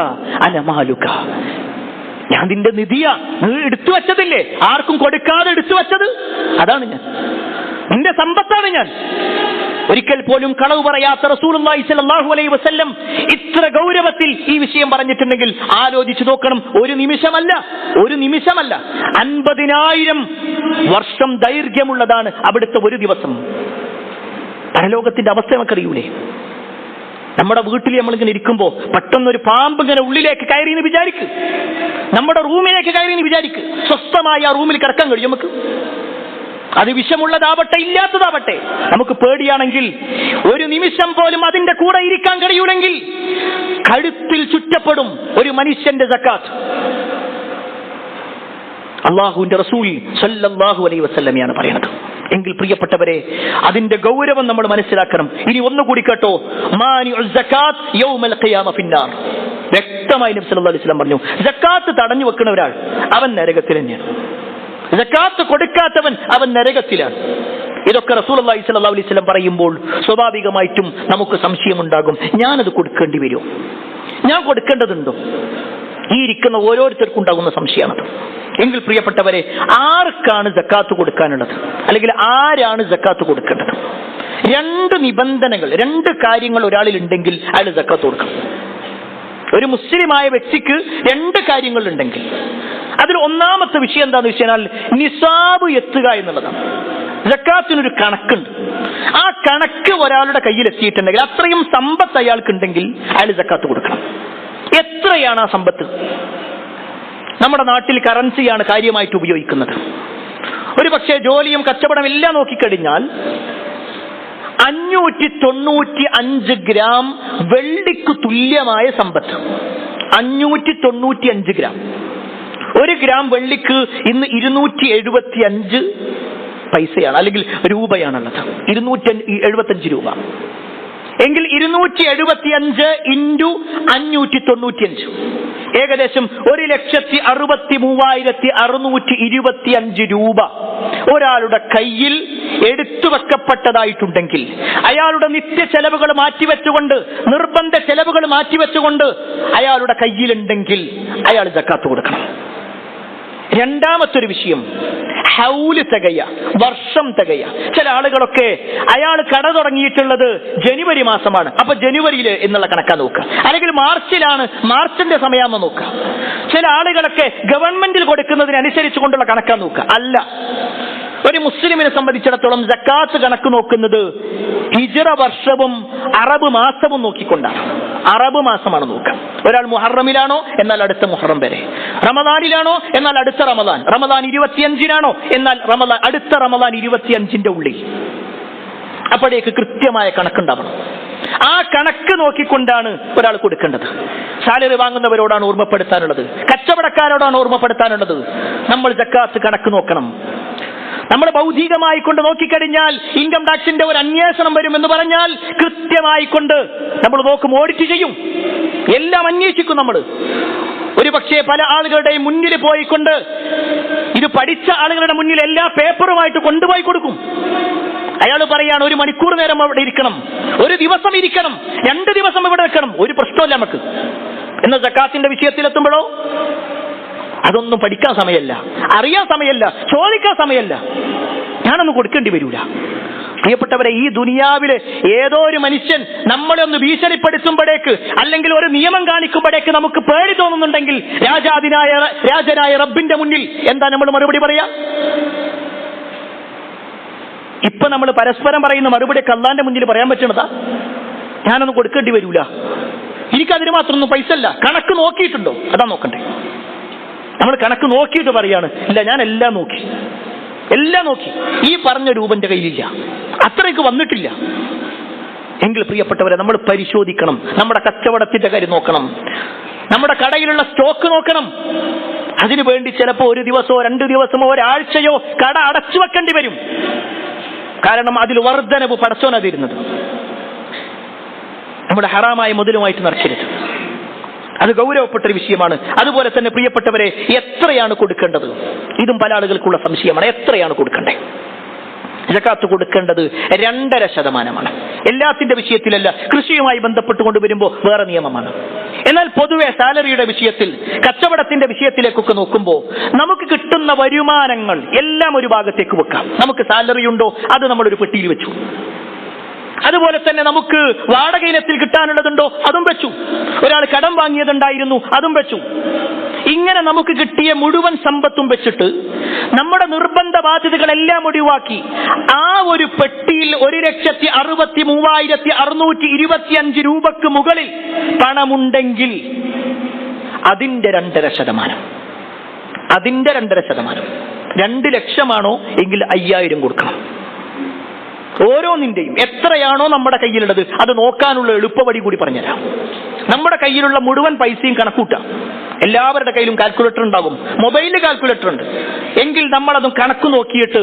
Speaker 1: അന മാലുക, ഞാൻ നിന്റെ നിധിയാ, നീ എടുത്തു വെച്ചതില്ലേ, ആർക്കും കൊടുക്കാതെ എടുത്തു വെച്ചത്, അതാണ് ഞാൻ, നിന്റെ സമ്പത്താണ് ഞാൻ. ഒരിക്കൽ പോലും കളവ് പറയാത്ത റസൂലുള്ളാഹി സ്വല്ലല്ലാഹു അലൈഹി വസല്ലം ഇത്ര ഗൗരവത്തിൽ ഈ വിഷയം പറഞ്ഞിട്ടുണ്ടെങ്കിൽ ആലോചിച്ചു നോക്കണം. ഒരു നിമിഷമല്ല 50,000 വർഷം ദൈർഘ്യമുള്ളതാണ് അവിടുത്തെ ഒരു ദിവസം. പരലോകത്തിന്റെ അവസ്ഥ നമുക്കറിയൂലേ? നമ്മുടെ വീട്ടിൽ നമ്മളിങ്ങനെ ഇരിക്കുമ്പോ പെട്ടെന്നൊരു പാമ്പ് ഇങ്ങനെ ഉള്ളിലേക്ക് കയറിയെന്ന് വിചാരിക്ക്, നമ്മുടെ റൂമിലേക്ക് കയറിയെന്ന് വിചാരിക്ക്, സ്വസ്ഥമായി ആ റൂമിൽ കിടക്കാൻ കഴിയും നമുക്ക്? അത് വിഷമുള്ളതാവട്ടെ ഇല്ലാത്തതാവട്ടെ, നമുക്ക് പേടിയാണെങ്കിൽ ഒരു നിമിഷം പോലും അതിന്റെ കൂടെ ഇരിക്കാൻ കഴിയൂലെങ്കിൽ കഴുത്തിൽ ചുറ്റപ്പെടും ഒരു മനുഷ്യന്റെ സക്കാത്ത്. അല്ലാഹുവിന്റെ റസൂൽ സല്ലല്ലാഹു അലൈഹി വസല്ലമയാണ് പറയുന്നത്. എങ്കിൽ പ്രിയപ്പെട്ടവരെ, അതിന്റെ ഗൗരവം നമ്മൾ മനസ്സിലാക്കണം. ഇനി ഒന്നുകൂടി കേട്ടോ, മാനിഉ സക്കാത്ത് യൗമൽ ഖിയാമ ഫിന്നാർ. വ്യക്തമായി നബി സല്ലല്ലാഹു അലൈഹി വസല്ലം പറഞ്ഞു, സക്കാത്ത് തടഞ്ഞു വെക്കുന്ന ഒരാൾ അവൻ നരകത്തിൽ തന്നെയാണ്, സക്കാത്ത് കൊടുക്കാത്തവൻ അവൻ നരകത്തിലാണ്. ഇതൊക്കെ റസൂലുള്ളാഹി സ്വല്ലല്ലാഹു അലൈഹി വസല്ലം പറയുമ്പോൾ സ്വാഭാവികമായിട്ടും നമുക്ക് സംശയമുണ്ടാകും, ഞാനത് കൊടുക്കേണ്ടി വരുമോ, ഞാൻ കൊടുക്കേണ്ടതുണ്ടോ? ഈ ഇരിക്കുന്ന ഓരോരുത്തർക്കും ഉണ്ടാകുന്ന സംശയമാണത്. എങ്കിൽ പ്രിയപ്പെട്ടവരെ, ആർക്കാണ് സക്കാത്ത് കൊടുക്കാനുള്ളത്, അല്ലെങ്കിൽ ആരാണ് സക്കാത്ത് കൊടുക്കേണ്ടത്? 2 നിബന്ധനകൾ, 2 കാര്യങ്ങൾ ഒരാളിൽ ഉണ്ടെങ്കിൽ അയാൾ സക്കാത്ത് കൊടുക്കണം. ഒരു മുസ്ലിമായ വ്യക്തിക്ക് 2 കാര്യങ്ങൾ ഉണ്ടെങ്കിൽ അതിൽ ഒന്നാമത്തെ വിഷയം എന്താന്ന് വെച്ചാൽ നിസാബ് എത്തുക എന്നുള്ളതാണ്. സക്കാത്തിനൊരു കണക്കുണ്ട്. ആ കണക്ക് ഒരാളുടെ കയ്യിൽ എത്തിയിട്ടുണ്ടെങ്കിൽ, അത്രയും സമ്പത്ത് അയാൾക്കുണ്ടെങ്കിൽ അയാൾ സക്കാത്ത് കൊടുക്കണം. എത്രയാണ് ആ സമ്പത്ത്? നമ്മുടെ നാട്ടിൽ കറൻസിയാണ് കാര്യമായിട്ട് ഉപയോഗിക്കുന്നത്. ഒരു പക്ഷേ ജോലിയും കച്ചവടം എല്ലാം നോക്കിക്കഴിഞ്ഞാൽ 595 ഗ്രാം വെള്ളിക്ക് തുല്യമായ സമ്പത്ത്, 595 ഗ്രാം. 1 ഗ്രാം വെള്ളിക്ക് ഇന്ന് 275 പൈസയാണ്, അല്ലെങ്കിൽ രൂപയാണുള്ളത്. 275 രൂപ എങ്കിൽ 275 × 595 ഏകദേശം 1,63,625 രൂപ ഒരാളുടെ കയ്യിൽ എടുത്തു വെക്കപ്പെട്ടതായിട്ടുണ്ടെങ്കിൽ, അയാളുടെ നിത്യ ചെലവുകൾ മാറ്റിവെച്ചുകൊണ്ട്, നിർബന്ധ ചെലവുകൾ മാറ്റിവെച്ചുകൊണ്ട് അയാളുടെ കയ്യിലുണ്ടെങ്കിൽ അയാൾ സക്കാത്ത് കൊടുക്കണം. രണ്ടാമത്തൊരു വിഷയം, ഹൗല് തികയ, വർഷം തികയ. ചില ആളുകളൊക്കെ അയാൾ കട തുടങ്ങിയിട്ടുള്ളത് ജനുവരി മാസമാണ്, അപ്പൊ ജനുവരിയിൽ എന്നുള്ള കണക്കാ നോക്കുക, അല്ലെങ്കിൽ മാർച്ചിലാണ്, മാർച്ചിന്റെ സമയമാകുമ്പോൾ നോക്കുക. ചില ആളുകളൊക്കെ ഗവൺമെന്റിൽ കൊടുക്കുന്നതിനനുസരിച്ച് കൊണ്ടുള്ള കണക്കാ നോക്കുക. അല്ല, ഒരു മുസ്ലിമിനെ സംബന്ധിച്ചിടത്തോളം സക്കാത്ത് കണക്ക് നോക്കുന്നത് ഹിജ്റ വർഷവും അറബ് മാസവും നോക്കിക്കൊണ്ടാണ്. അറബ് മാസമാണ് നോക്കുക. ഒരാൾ മുഹറമിലാണോ എന്നാൽ അടുത്ത മുഹറം വരെ, റമദാനിലാണോ എന്നാൽ അടുത്ത റമദാൻ, റമദാൻ 25-നാണോ എന്നാൽ അടുത്ത റമദാൻ 25-ന്റെ ഉള്ളിൽ. അപ്പോഴേക്ക് കൃത്യമായ കണക്കുണ്ടാവണം. ആ കണക്ക് നോക്കിക്കൊണ്ടാണ് ഒരാൾ കൊടുക്കേണ്ടത്. സാലറി വാങ്ങുന്നവരോടാണ് ഓർമ്മപ്പെടുത്താനുള്ളത്, കച്ചവടക്കാരോടാണ് ഓർമ്മപ്പെടുത്താനുള്ളത്. നമ്മൾ സക്കാത്ത് കണക്ക് നോക്കണം. നമ്മൾ ഭൗതികമായി കൊണ്ട് നോക്കിക്കഴിഞ്ഞാൽ ഇൻകം ടാക്സിന്റെ ഒരു അന്വേഷണം വരുമെന്ന് പറഞ്ഞാൽ കൃത്യമായി കൊണ്ട് നമ്മൾ നോക്കും, ഓഡിറ്റ് ചെയ്യും, എല്ലാം അന്വേഷിക്കും. നമ്മൾ ഒരു പക്ഷേ പല ആളുകളുടെയും മുന്നിൽ പോയിക്കൊണ്ട്, ഇത് പഠിച്ച ആളുകളുടെ മുന്നിൽ എല്ലാ പേപ്പറുമായിട്ട് കൊണ്ടുപോയി കൊടുക്കും. അയാൾ പറയാണ് 1 മണിക്കൂർ നേരം അവിടെ ഇരിക്കണം, 1 ദിവസം ഇരിക്കണം, 2 ദിവസം ഇവിടെ വെക്കണം, ഒരു പ്രശ്നമില്ല നമുക്ക്. എന്നാൽ സക്കാത്തിന്റെ വിഷയത്തിലെത്തുമ്പോഴോ അതൊന്നും പഠിക്കാൻ സമയമല്ല, അറിയാൻ സമയമല്ല, ചോദിക്കാൻ സമയമല്ല, ഞാനൊന്നും കൊടുക്കേണ്ടി വരൂല. പ്രിയപ്പെട്ടവരെ, ഈ ദുനിയാവില് ഏതോ ഒരു മനുഷ്യൻ നമ്മളെ ഒന്ന് ഭീഷണിപ്പെടുത്തുമ്പോഴേക്ക്, അല്ലെങ്കിൽ ഒരു നിയമം കാണിക്കുമ്പോഴേക്ക് നമുക്ക് പേടി തോന്നുന്നുണ്ടെങ്കിൽ രാജനായ റബ്ബിന്റെ മുന്നിൽ എന്താ നമ്മൾ മറുപടി പറയാ? ഇപ്പൊ നമ്മൾ പരസ്പരം പറയുന്ന മറുപടി അല്ലാഹുവിന്റെ മുന്നിൽ പറയാൻ പറ്റണതാ? ഞാനൊന്നും കൊടുക്കേണ്ടി വരൂല, എനിക്കതിന് മാത്രമൊന്നും പൈസ അല്ല. കണക്ക് നോക്കിയിട്ടുണ്ടോ? അതാ നോക്കണ്ടേ. നമ്മൾ കണക്ക് നോക്കിയിട്ട് പറയാണ്, ഇല്ല ഞാൻ എല്ലാം നോക്കി, ഈ പറഞ്ഞ രൂപന്റെ കയ്യിലില്ല, അത്രയ്ക്ക് വന്നിട്ടില്ല. എങ്കിൽ പ്രിയപ്പെട്ടവരെ, നമ്മൾ പരിശോധിക്കണം. നമ്മുടെ കച്ചവടത്തിന്റെ കാര്യം നോക്കണം, നമ്മുടെ കടയിലുള്ള സ്റ്റോക്ക് നോക്കണം. അതിനു വേണ്ടി ചിലപ്പോൾ 1 ദിവസമോ 2 ദിവസമോ ഒരാഴ്ചയോ കട അടച്ചു വെക്കേണ്ടി വരും. കാരണം അതിൽ വർധനവ് പടച്ചോനാ തരുന്നത്. നമ്മുടെ ഹറാമായ മുതലുമായിട്ട് നിറച്ചരുത്. അത് ഗൗരവപ്പെട്ടൊരു വിഷയമാണ്. അതുപോലെ തന്നെ പ്രിയപ്പെട്ടവരെ, എത്രയാണ് കൊടുക്കേണ്ടത്? ഇതും പല ആളുകൾക്കുള്ള സംശയമാണ്. എത്രയാണ് കൊടുക്കേണ്ടത്? സക്കാത്ത് കൊടുക്കേണ്ടത് 2.5%. എല്ലാത്തിന്റെ വിഷയത്തിലല്ല, കൃഷിയുമായി ബന്ധപ്പെട്ടുകൊണ്ട് വരുമ്പോൾ വേറെ നിയമമാണ്. എന്നാൽ പൊതുവെ സാലറിയുടെ വിഷയത്തിൽ, കച്ചവടത്തിന്റെ വിഷയത്തിലേക്കൊക്കെ നോക്കുമ്പോൾ നമുക്ക് കിട്ടുന്ന വരുമാനങ്ങൾ എല്ലാം ഒരു ഭാഗത്തേക്ക് വെക്കാം. നമുക്ക് സാലറി ഉണ്ടോ, അത് നമ്മളൊരു പെട്ടിയിൽ വെച്ചു. അതുപോലെ തന്നെ നമുക്ക് വാടക ഇനത്തിൽ കിട്ടാനുള്ളതുണ്ടോ, അതും വെച്ചു. ഒരാൾ കടം വാങ്ങിയതുണ്ടായിരുന്നു, അതും വെച്ചു. ഇങ്ങനെ നമുക്ക് കിട്ടിയ മുഴുവൻ സമ്പത്തും വെച്ചിട്ട് നമ്മുടെ നിർബന്ധ ബാധ്യതകളെല്ലാം ഒഴിവാക്കി ആ ഒരു പെട്ടിയിൽ 1,63,625 രൂപക്ക് മുകളിൽ പണമുണ്ടെങ്കിൽ അതിന്റെ 2.5%. അതിന്റെ 2.5%. 2 ലക്ഷമാണോ എങ്കിൽ 5,000 കൊടുക്കണം. ഓരോന്നിന്റെയും എത്രയാണോ നമ്മുടെ കയ്യിലുള്ളത് അത് നോക്കാനുള്ള എളുപ്പവഴി കൂടി പറഞ്ഞുതരാം. നമ്മുടെ കയ്യിലുള്ള മുഴുവൻ പൈസയും കണക്കൂട്ടാം. എല്ലാവരുടെ കയ്യിലും കാൽക്കുലേറ്റർ ഉണ്ടാകും, മൊബൈലിൽ കാൽക്കുലേറ്റർ ഉണ്ട്. എങ്കിൽ നമ്മളതും കണക്ക് നോക്കിയിട്ട്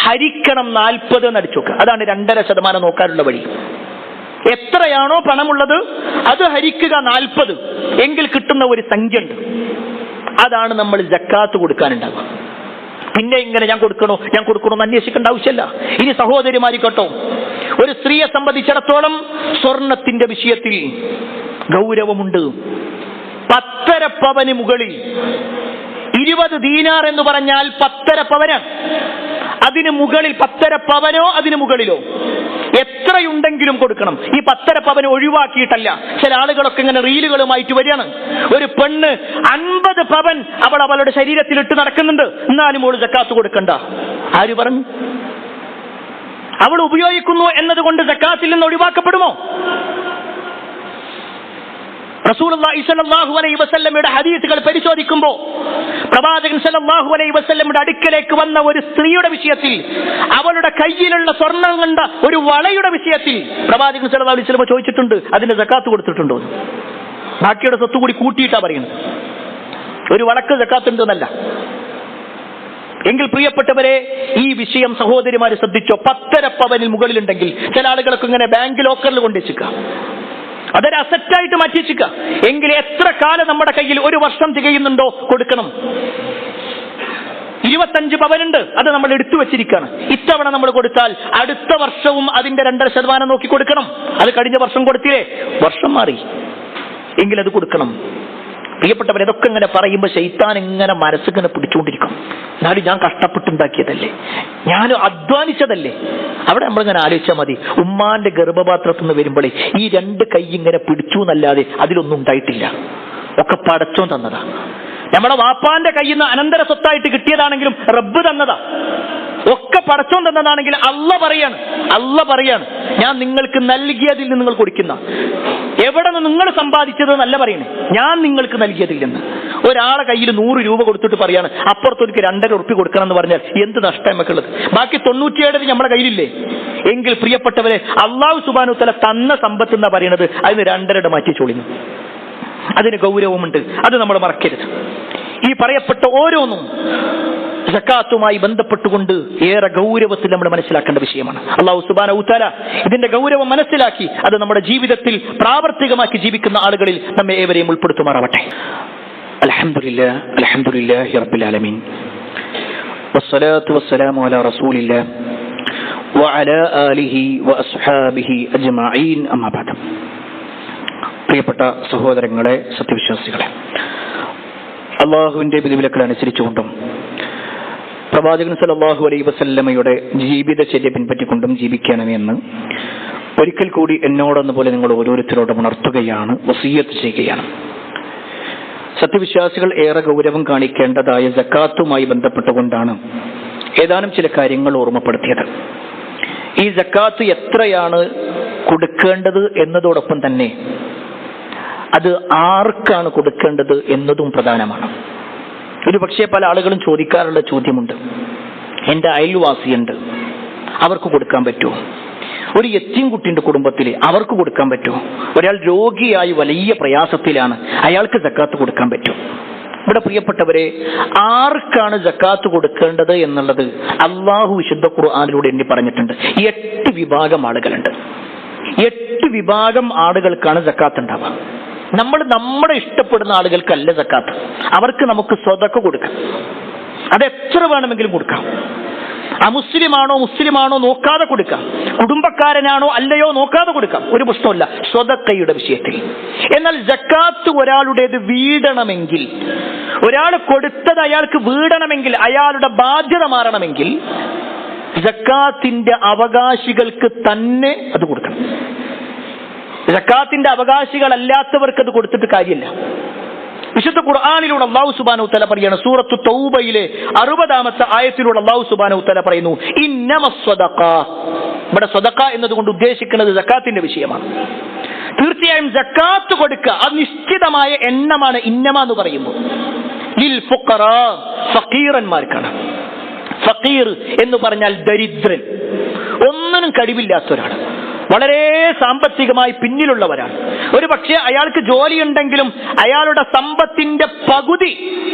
Speaker 1: ഹരിക്കണം 40 എന്ന് അടിച്ചു നോക്കുക. അതാണ് 2.5% നോക്കാനുള്ള വഴി. എത്രയാണോ പണമുള്ളത് അത് ഹരിക്കുക 40, എങ്കിൽ കിട്ടുന്ന ഒരു സംഖ്യ ഉണ്ട്. അതാണ് നമ്മൾ സക്കാത്ത് കൊടുക്കാനുണ്ടാവുക. പിന്നെ ഇങ്ങനെ ഞാൻ കൊടുക്കണോ എന്ന് അന്വേഷിക്കേണ്ട ആവശ്യമില്ല. ഇനി സഹോദരിമാരിക്കട്ടോ, ഒരു സ്ത്രീയെ സംബന്ധിച്ചിടത്തോളം സ്വർണത്തിന്റെ വിഷയത്തിൽ ഗൗരവമുണ്ട്. 10.5 പവന് മുകളിൽ 20 ദീനാർ എന്ന് പറഞ്ഞാൽ 10.5 പവനാണ്. അതിന് മുകളിൽ 10.5 പവനോ അതിന് മുകളിലോ എത്രയുണ്ടെങ്കിലും കൊടുക്കണം. ഈ 10.5 പവന് ഒഴിവാക്കിയിട്ടല്ല. ചില ആളുകളൊക്കെ ഇങ്ങനെ റീലുകളുമായിട്ട് വരികയാണ്. ഒരു പെണ്ണ് 50 പവൻ അവളുടെ ശരീരത്തിൽ ഇട്ട് നടക്കുന്നുണ്ട്, എന്നാലും അവൾ സക്കാത്ത് കൊടുക്കണ്ട. ആര് പറഞ്ഞു? അവൾ ഉപയോഗിക്കുന്നു എന്നതുകൊണ്ട് സക്കാത്തിൽ നിന്ന് ഒഴിവാക്കപ്പെടുമോ? റസൂലുള്ളാഹി സ്വല്ലല്ലാഹു അലൈഹി വസല്ലമയുടെ ഹദീസുകൾ പരിശോധിക്കുമ്പോൾ പ്രവാചകൻ സ്വല്ലല്ലാഹു അലൈഹി വസല്ലമയുടെ അടുക്കലേക്ക് വന്ന ഒരു സ്ത്രീയുടെ വിഷയത്തിൽ, അവളുടെ കയ്യിലുള്ള സ്വർണം കണ്ട ഒരു വളയുടെ വിഷയത്തിൽ പ്രവാചകൻ സ്വല്ലല്ലാഹു അലൈഹി വസല്ലമ ചോദിച്ചിട്ടുണ്ട്, അതിന് സക്കാത്ത് കൊടുത്തിട്ടുണ്ടോ? ബാക്കിയുടെ സ്വത്ത് കൂടി കൂട്ടിയിട്ടാ പറയുന്നത്. ഒരു വളക്ക് സക്കാത്തുണ്ടെന്നല്ല. എങ്കിൽ പ്രിയപ്പെട്ടവരെ, ഈ വിഷയം സഹോദരിമാര് ശ്രദ്ധിച്ചോ. 10.5 പവനിൽ മുകളിലുണ്ടെങ്കിൽ ചില ആളുകളൊക്കെ ഇങ്ങനെ ബാങ്ക് ലോക്കറിൽ കൊണ്ടുവച്ചിക്കുക, അതൊരു അസറ്റായിട്ട് മാറ്റി വെച്ചിക്കുക. എങ്കിൽ എത്ര കാലം നമ്മുടെ കയ്യിൽ, 1 വർഷം തികയുന്നുണ്ടോ കൊടുക്കണം. 25 പവനുണ്ട്, അത് നമ്മൾ എടുത്തു വെച്ചിരിക്കുകയാണ്. ഇത്തവണ നമ്മൾ കൊടുത്താൽ അടുത്ത വർഷവും അതിന്റെ 2.5% നോക്കി കൊടുക്കണം. അത് കഴിഞ്ഞ വർഷം കൊടുത്തില്ലേ, വർഷം മാറി എങ്കിൽ അത് കൊടുക്കണം. പ്രിയപ്പെട്ടവർ, ഇതൊക്കെ ഇങ്ങനെ പറയുമ്പോൾ ശൈത്താൻ ഇങ്ങനെ മനസ്സിങ്ങനെ പിടിച്ചുകൊണ്ടിരിക്കും. എന്നാലും ഞാൻ കഷ്ടപ്പെട്ടുണ്ടാക്കിയതല്ലേ, ഞാൻ അധ്വാനിച്ചതല്ലേ. അവിടെ നമ്മളിങ്ങനെ ആലോചിച്ചാൽ മതി, ഉമ്മാന്റെ ഗർഭപാത്രത്തിൽ നിന്ന് വരുമ്പോഴേ ഈ 2 കൈ ഇങ്ങനെ പിടിച്ചു എന്നല്ലാതെ അതിലൊന്നും ഉണ്ടായിട്ടില്ല. ഒക്കെ പടച്ചോൻ തന്നതാ. നമ്മളെ വാപ്പാന്റെ കയ്യിൽ നിന്ന് അനന്തര സ്വത്തായിട്ട് കിട്ടിയതാണെങ്കിലും റബ്ബ് തന്നതാ. ഒക്കെ പടച്ചോൻ തന്നതാണെങ്കിൽ അള്ള പറയാണ് ഞാൻ നിങ്ങൾക്ക് നൽകിയതിൽ നിന്ന് നിങ്ങൾ കൊടുക്കുന്ന. എവിടെ നിന്ന് നിങ്ങൾ സമ്പാദിച്ചത് എന്നല്ല പറയണേ, ഞാൻ നിങ്ങൾക്ക് നൽകിയതിൽ നിന്ന്. ഒരാളെ കയ്യിൽ 100 രൂപ കൊടുത്തിട്ട് പറയാണ് അപ്പുറത്തൊരിക്ക് 2.5 ഉറുപ്പിക കൊടുക്കണം എന്ന് പറഞ്ഞാൽ എന്ത് നഷ്ടം നമുക്കുള്ളത്? ബാക്കി 97 നമ്മുടെ കയ്യിലില്ലേ? എങ്കിൽ പ്രിയപ്പെട്ടവരെ, അള്ളാഹു സുബ്ഹാനഹു വ തആല തന്ന സമ്പത്ത് എന്നാ പറയണത്, അതിന് 2.5 മാറ്റി ചൊളിഞ്ഞു. അതിന് ഗൗരവമുണ്ട്, അത് നമ്മൾ മറക്കരുത്. ഈ പറയപ്പെട്ട ഓരോന്നും സക്കാത്തുമായി ബന്ധപ്പെട്ടുകൊണ്ട് ഏറെ ഗൗരവത്തിൽ നമ്മൾ മനസ്സിലാക്കേണ്ട വിഷയമാണ്. അല്ലാഹു സുബ്ഹാനഹു വ തആല ഇതിന്റെ ഗൗരവം മനസ്സിലാക്കി അത് നമ്മുടെ ജീവിതത്തിൽ പ്രാവർത്തികമാക്കി ജീവിക്കുന്ന ആളുകളിൽ നമ്മെ ഏവരെയും ഉൾപ്പെടുത്തുമാറാവട്ടെ. അൽഹംദുലില്ലാഹി റബ്ബിൽ ആലമീൻ വസ്സലാത്തു വസ്സലാമു അലാ റസൂലില്ലാഹ് വഅലാ ആലിഹി വഅസ്ഹാബിഹി അജ്മഈൻ. അമ്മാ ബഅദ്. പ്രിയപ്പെട്ട സഹോദരങ്ങളെ, സത്യവിശ്വാസികളെ, അള്ളാഹുവിന്റെ വിധിവിലക്കൾ അനുസരിച്ചുകൊണ്ടും പ്രവാചകൻ സല്ലല്ലാഹു അലൈഹി വസല്ലമയുടെ ജീവിതചര്യ പിൻപറ്റിക്കൊണ്ടും ജീവിക്കണമെന്ന് ഒരിക്കൽ കൂടി എന്നോടെന്ന പോലെ നിങ്ങൾ ഓരോരുത്തരോടും ഉണർത്തുകയാണ്, വസിയ്യത്ത് ചെയ്യുകയാണ്. സത്യവിശ്വാസികൾ ഏറെ ഗൗരവം കാണിക്കേണ്ടതായ സക്കാത്തുമായി ബന്ധപ്പെട്ടുകൊണ്ടാണ് ഏതാനും ചില കാര്യങ്ങൾ ഓർമ്മപ്പെടുത്തിയത്. ഈ സക്കാത്ത് എത്രയാണ് കൊടുക്കേണ്ടത് എന്നതോടൊപ്പം തന്നെ അത് ആർക്കാണ് കൊടുക്കേണ്ടത് എന്നതും പ്രധാനമാണ്. ഒരു പക്ഷേ പല ആളുകളും ചോദിക്കാറുള്ള ചോദ്യമുണ്ട്, എൻ്റെ അയൽവാസിയുണ്ട്, അവർക്ക് കൊടുക്കാൻ പറ്റുമോ? ഒരു യത്തീം കുട്ടിയുടെ കുടുംബത്തിൽ അവർക്ക് കൊടുക്കാൻ പറ്റുമോ? ഒരാൾ രോഗിയായി വലിയ പ്രയാസത്തിലാണ്, അയാൾക്ക് സക്കാത്ത് കൊടുക്കാൻ പറ്റുമോ? ഇവിടെ പ്രിയപ്പെട്ടവരെ, ആർക്കാണ് സക്കാത്ത് കൊടുക്കേണ്ടത് എന്നുള്ളത് അള്ളാഹു വിശുദ്ധ ഖുർആനിലൂടെ എണ്ണി പറഞ്ഞിട്ടുണ്ട്. 8 വിഭാഗം ആളുകളുണ്ട്. 8 വിഭാഗം ആളുകൾക്കാണ് സക്കാത്ത് ഉണ്ടാവുക. നമ്മുടെ ഇഷ്ടപ്പെടുന്ന ആളുകൾക്കല്ല സക്കാത്ത്. അവർക്ക് നമുക്ക് സ്വതക്ക കൊടുക്കാം, അത് എത്ര വേണമെങ്കിലും കൊടുക്കാം. അമുസ്ലിമാണോ മുസ്ലിമാണോ നോക്കാതെ കൊടുക്കാം, കുടുംബക്കാരനാണോ അല്ലയോ നോക്കാതെ കൊടുക്കാം, ഒരു പ്രശ്നമില്ല സ്വതക്കയുടെ വിഷയത്തിൽ. എന്നാൽ സക്കാത്ത് ഒരാളുടേത് വീടണമെങ്കിൽ, ഒരാൾ കൊടുത്തത് അയാൾക്ക് വീടണമെങ്കിൽ, അയാളുടെ ബാധ്യത മാറണമെങ്കിൽ സക്കാത്തിന്റെ അവകാശികൾക്ക് തന്നെ അത് കൊടുക്കണം. സക്കാത്തിന്റെ അവകാശികളല്ലാത്തവർക്ക് അത് കൊടുത്തിട്ട് കാര്യമില്ല. വിശുദ്ധ ഖുർആനിലൂടെ അല്ലാഹു സുബ്ഹാനഹു വ തആല പറയുന്നു, സൂറത്തു തൗബയിലെ 60-ാമത്തെ ആയത്തിലൂടെ അല്ലാഹു സുബ്ഹാനഹു വ തആല പറയുന്നു, ഇന്നമസ് സ്വദഖ. ഇവിടെ സ്വദഖ എന്നതുകൊണ്ട് ഉദ്ദേശിക്കുന്നത് സക്കാത്തിന്റെ വിഷയമാണ്. തീർച്ചയായും സക്കാത്ത് കൊടുക്കുക, അത് നിശ്ചിതമായ എണ്ണമാണ്. ഇന്നമ എന്ന് പറയുമ്പോൾ ലിൽ ഫുഖറാ, ഫഖീറന്മാർക്കാണ്. ഫഖീർ എന്ന് പറഞ്ഞാൽ ദരിദ്രൻ, ഒന്നിനും കഴിവില്ലാത്ത ഒരാൾ, വളരെ സാമ്പത്തികമായി പിന്നിലുള്ളവരാണ്. ഒരു പക്ഷേ അയാൾക്ക് ജോലിയുണ്ടെങ്കിലും അയാളുടെ സമ്പത്തിന്റെ പകുതി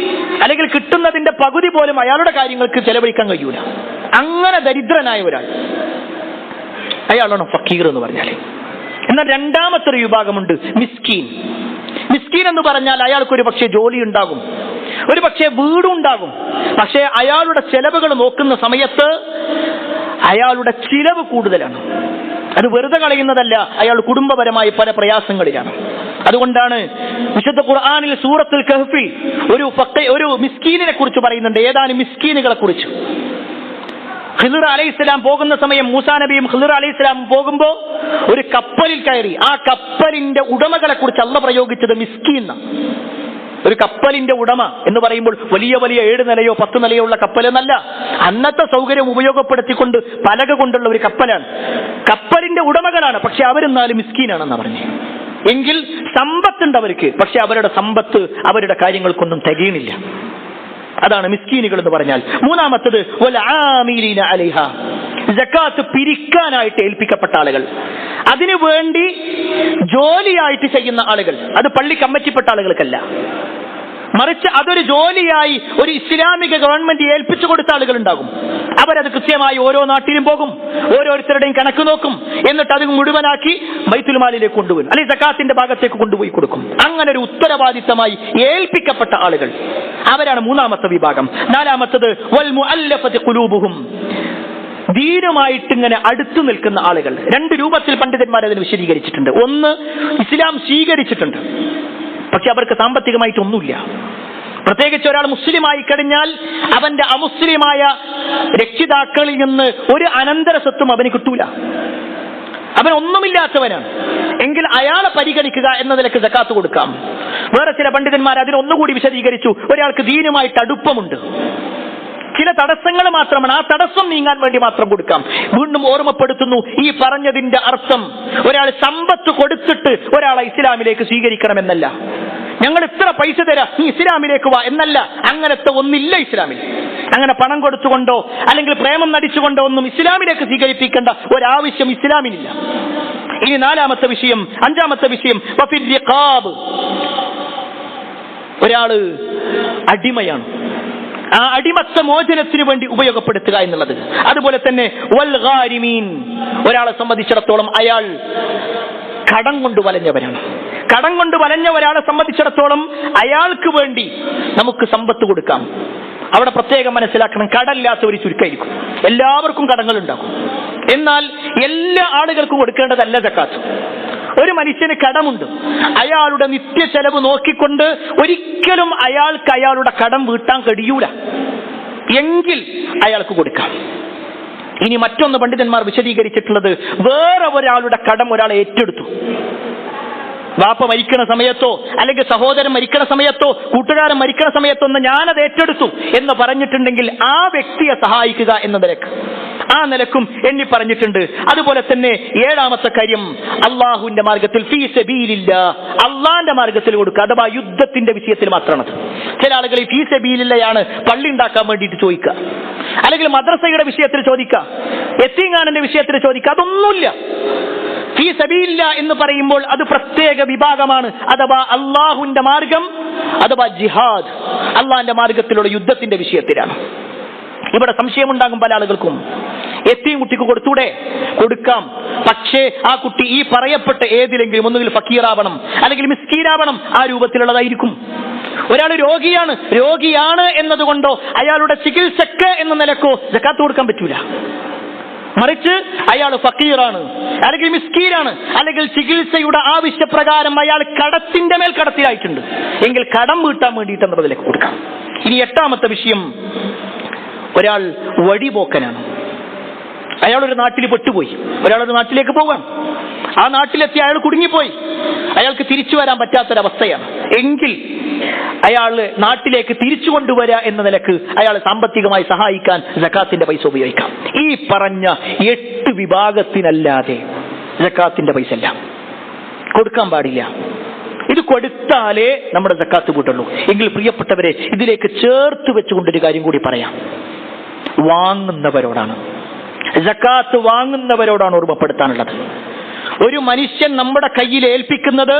Speaker 1: അല്ലെങ്കിൽ കിട്ടുന്നതിന്റെ പകുതി പോലും അയാളുടെ കാര്യങ്ങൾക്ക് ചെലവഴിക്കാൻ കഴിയൂല. അങ്ങനെ ദരിദ്രനായ ഒരാൾ, അയാളാണ് ഫക്കീർ എന്ന് പറഞ്ഞാൽ. എന്നാൽ രണ്ടാമത്തെ ഒരു വിഭാഗമുണ്ട്, മിസ്കീൻ. മിസ്കീൻ എന്ന് പറഞ്ഞാൽ അയാൾക്ക് ഒരു പക്ഷേ ജോലി ഉണ്ടാകും, ഒരു പക്ഷേ വീടുണ്ടാകും, പക്ഷേ അയാളുടെ ചെലവുകൾ നോക്കുന്ന സമയത്ത് അയാളുടെ ചിലവ് കൂടുതലാണ്. അത് വെറുതെ കളയുന്നതല്ല, അയാൾ കുടുംബപരമായി പല പ്രയാസങ്ങളിലാണ്. അതുകൊണ്ടാണ് വിശുദ്ധ ഖുർആനിൽ സൂറത്തുൽ കഹ്ഫിൽ ഒരു മിസ്കീനിനെ കുറിച്ച് പറയുന്നുണ്ട്, ഏതാനും മിസ്കീനുകളെ കുറിച്ച്. ഖിദ്ർ അലൈഹിസ്സലാം പോകുന്ന സമയം മൂസാ നബിയും ഖിദ്ർ അലൈഹിസ്സലാമും പോകുമ്പോ ഒരു കപ്പലിൽ കയറി. ആ കപ്പലിന്റെ ഉടമകളെ കുറിച്ച് അല്ലാഹു പ്രയോഗിച്ചത് മിസ്കീൻ. ഒരു കപ്പലിന്റെ ഉടമ എന്ന് പറയുമ്പോൾ വലിയ വലിയ 7 നിലയോ 10 നിലയോ ഉള്ള കപ്പൽ എന്നല്ല, അന്നത്തെ സൗകര്യം ഉപയോഗപ്പെടുത്തിക്കൊണ്ട് പലക കൊണ്ടുള്ള ഒരു കപ്പലാണ്. കപ്പലിന്റെ ഉടമകളാണ്, പക്ഷെ അവരെന്നാലും മിസ്കീനാണെന്ന് പറഞ്ഞു. എങ്കിൽ സമ്പത്തുണ്ട് അവർക്ക്, പക്ഷെ അവരുടെ സമ്പത്ത് അവരുടെ കാര്യങ്ങൾക്കൊന്നും തികയണില്ല. അതാണ് മിസ്കീനുകൾ എന്ന് പറഞ്ഞാൽ. മൂന്നാമത്തത് വൽ ആമിലീന അലൈഹ, സക്കാത്ത് പിരിക്കാനായിട്ട് ഏൽപ്പിക്കപ്പെട്ട ആളുകൾ. അതിനു വേണ്ടി ജോലിയായിട്ട് ചെയ്യുന്ന ആളുകൾ, അത് പള്ളി കമ്മിറ്റിപ്പെട്ട ആളുകൾക്കല്ല, മറിച്ച് അതൊരു ജോലിയായി ഒരു ഇസ്ലാമിക ഗവൺമെന്റ് ഏൽപ്പിച്ചു കൊടുത്ത ആളുകൾ ഉണ്ടാകും. അവരത് കൃത്യമായി ഓരോ നാട്ടിലും പോകും, ഓരോരുത്തരുടെയും കണക്ക് നോക്കും, എന്നിട്ട് അത് മുഴുവനാക്കി ബൈത്തുൽ മാലിലേക്ക് കൊണ്ടുപോകും, അല്ലെങ്കിൽ സക്കാത്തിന്റെ ഭാഗത്തേക്ക് കൊണ്ടുപോയി കൊടുക്കും. അങ്ങനെ ഒരു ഉത്തരവാദിത്തമായി ഏൽപ്പിക്കപ്പെട്ട ആളുകൾ, അവരാണ് മൂന്നാമത്തെ വിഭാഗം. നാലാമത്തത് വൽ മുഅല്ലഫതി ഖുലൂബുഹും, ദീനുമായിട്ട് ഇങ്ങനെ അടുത്തു നിൽക്കുന്ന ആളുകൾ. രണ്ട് രൂപത്തിൽ പണ്ഡിതന്മാർ അതിന് വിശദീകരിച്ചിട്ടുണ്ട്. ഒന്ന്, ഇസ്ലാം സ്വീകരിച്ചിട്ടുണ്ട്, പക്ഷെ അവർക്ക് സാമ്പത്തികമായിട്ടൊന്നുമില്ല. പ്രത്യേകിച്ച് ഒരാൾ മുസ്ലിമായി കഴിഞ്ഞാൽ അവന്റെ അമുസ്ലിമായ രക്ഷിതാക്കളിൽ നിന്ന് ഒരു അനന്തര സ്വത്തും അവന് കിട്ടൂല, അവൻ ഒന്നുമില്ലാത്തവനാണ് എങ്കിൽ അയാളെ പരിഗണിക്കുക എന്ന നിലക്ക് സക്കാത്ത് കൊടുക്കാം. വേറെ ചില പണ്ഡിതന്മാർ അതിനൊന്നുകൂടി വിശദീകരിച്ചു. ഒരാൾക്ക് ദീനുമായിട്ട് അടുപ്പമുണ്ട്, ചില തടസ്സങ്ങൾ മാത്രമാണ്, ആ തടസ്സം നീങ്ങാൻ വേണ്ടി മാത്രം കൊടുക്കാം. വീണ്ടും ഓർമ്മപ്പെടുത്തുന്നു, ഈ പറഞ്ഞതിന്റെ അർത്ഥം ഒരാൾ സമ്പത്ത് കൊടുത്തിട്ട് ഒരാളെ ഇസ്ലാമിലേക്ക് സ്വീകരിക്കണമെന്നല്ല. ഞങ്ങൾ ഇത്ര പൈസ തരാം, നീ ഇസ്ലാമിലേക്ക് വാ എന്നല്ല. അങ്ങനത്തെ ഒന്നില്ല ഇസ്ലാമിൽ. അങ്ങനെ പണം കൊടുത്തുകൊണ്ടോ അല്ലെങ്കിൽ പ്രേമം നടിച്ചുകൊണ്ടോ ഒന്നും ഇസ്ലാമിലേക്ക് സ്വീകരിപ്പിക്കേണ്ട ഒരാവശ്യം ഇസ്ലാമിനില്ല. ഇനി അഞ്ചാമത്തെ വിഷയം വഫിർ റിഖാബ്, ഒരാള് അടിമയാണ്, ആ അടിമത്ത മോചനത്തിന് വേണ്ടി ഉപയോഗപ്പെടുത്തുക എന്നുള്ളത്. അതുപോലെ തന്നെ വൽ ഗാരിമീൻ, ഒരാളെ സംബന്ധിച്ചിടത്തോളം അയാൾ കടം കൊണ്ട് വലഞ്ഞവരാണ്. കടം കൊണ്ട് വലഞ്ഞ ഒരാളെ സംബന്ധിച്ചിടത്തോളം അയാൾക്ക് വേണ്ടി നമുക്ക് സമ്പത്ത് കൊടുക്കാം. അവിടെ പ്രത്യേകം മനസ്സിലാക്കണം, കടമില്ലാത്ത ഒരു ചുരുക്കമായിരിക്കും, എല്ലാവർക്കും കടങ്ങൾ ഉണ്ടാകും. എന്നാൽ എല്ലാ ആളുകൾക്കും കൊടുക്കേണ്ടതല്ല സക്കാത്ത്. ഒരു മനുഷ്യന് കടമുണ്ട്, അയാളുടെ നിത്യ ചെലവ് നോക്കിക്കൊണ്ട് ഒരിക്കലും അയാൾക്ക് അയാളുടെ കടം വീട്ടാൻ കഴിയൂല, എങ്കിൽ അയാൾക്ക് കൊടുക്കാം. ഇനി മറ്റൊന്ന് പണ്ഡിതന്മാർ വിശദീകരിച്ചിട്ടുള്ളത്, വേറെ ഒരാളുടെ കടം ഒരാൾ ഏറ്റെടുത്തു, വാപ്പ മരിക്കണ സമയത്തോ അല്ലെങ്കിൽ സഹോദരൻ മരിക്കണ സമയത്തോ കൂട്ടുകാരൻ മരിക്കണ സമയത്തോ ഒന്ന് ഞാനത് ഏറ്റെടുത്തു എന്ന് പറഞ്ഞിട്ടുണ്ടെങ്കിൽ ആ വ്യക്തിയെ സഹായിക്കുക എന്ന നിലക്കും എണ്ണി പറഞ്ഞിട്ടുണ്ട്. അതുപോലെ തന്നെ ഏഴാമത്തെ കാര്യം, അള്ളാഹുവിന്റെ മാർഗത്തിൽ ഫീ സബീലില്ലാഹ്, അള്ളാന്റെ മാർഗത്തിൽ കൊടുക്കുക. അഥവാ യുദ്ധത്തിന്റെ വിഷയത്തിൽ മാത്രമാണത്. ചില ആളുകൾ ഈ ഫീ സബീലില്ലയാണ് പള്ളി ഉണ്ടാക്കാൻ വേണ്ടിയിട്ട് ചോദിക്കുക, അല്ലെങ്കിൽ മദ്രസയുടെ വിഷയത്തിൽ ചോദിക്കുക, യതീംഖാനന്റെ വിഷയത്തിൽ ചോദിക്കുക. അതൊന്നുമില്ല. ഫീ സബീലില്ലാ എന്ന് പറയുമ്പോൾ അത് പ്രത്യേക വിഭാഗമാണ്. അഥവാ അള്ളാഹുവിന്റെ മാർഗം, അഥവാ ജിഹാദ്, അള്ളാഹിന്റെ മാർഗത്തിലുള്ള യുദ്ധത്തിന്റെ വിഷയത്തിലാണ്. ഇവിടെ സംശയമുണ്ടാകും പല ആളുകൾക്കും, യതീം കുട്ടിക്ക് കൊടുത്തൂടെ? കൊടുക്കാം, പക്ഷേ ആ കുട്ടി ഈ പറയപ്പെട്ട ഏതിലെങ്കിലും ഒന്നുകിൽ ഫക്കീറാവണം അല്ലെങ്കിൽ മിസ്കീനാവണം, ആ രൂപത്തിലുള്ളതായിരിക്കും. ഒരാൾ രോഗിയാണ് എന്നതുകൊണ്ടോ അയാളുടെ ചികിത്സക്ക് എന്ന നിലക്കോ സക്കാത്ത് കൊടുക്കാൻ പറ്റൂല. മറിച്ച് അയാൾ ഫക്കീറാണ് അല്ലെങ്കിൽ മിസ്കീനാണ് അല്ലെങ്കിൽ ചികിത്സയുടെ ആവശ്യപ്രകാരം അയാൾ കടത്തിന്റെ മേൽ കടത്തിലായിട്ടുണ്ട് എങ്കിൽ കടം വീട്ടാൻ വേണ്ടിയിട്ട് എന്നതിലേക്ക് കൊടുക്കാം. ഇനി എട്ടാമത്തെ വിഷയം, ഒരാൾ വഴിപോക്കനാണ്. അയാളൊരു നാട്ടിൽ പെട്ടുപോയി, ഒരാളൊരു നാട്ടിലേക്ക് പോകാൻ, ആ നാട്ടിലെത്തി അയാൾ കുടുങ്ങിപ്പോയി, അയാൾക്ക് തിരിച്ചു വരാൻ പറ്റാത്തൊരവസ്ഥയാണ്. എങ്കിൽ അയാൾ നാട്ടിലേക്ക് തിരിച്ചു കൊണ്ടുവരിക എന്ന നിലക്ക് അയാൾ സാമ്പത്തികമായി സഹായിക്കാൻ സക്കാത്തിന്റെ പൈസ ഉപയോഗിക്കാം. ഈ പറഞ്ഞ 8 വിഭാഗത്തിനല്ലാതെ സക്കാത്തിന്റെ പൈസ എല്ലാം കൊടുക്കാൻ പാടില്ല. ഇത് കൊടുത്താലേ നമ്മുടെ സക്കാത്ത് കൂട്ടുള്ളൂ. എങ്കിൽ പ്രിയപ്പെട്ടവരെ, ഇതിലേക്ക് ചേർത്ത് വെച്ചുകൊണ്ടൊരു കാര്യം കൂടി പറയാം. സക്കാത്ത് വാങ്ങുന്നവരോടാണ് ഓർമ്മപ്പെടുത്താനുള്ളത്. ഒരു മനുഷ്യൻ നമ്മുടെ കയ്യിൽ ഏൽപ്പിക്കുന്നത്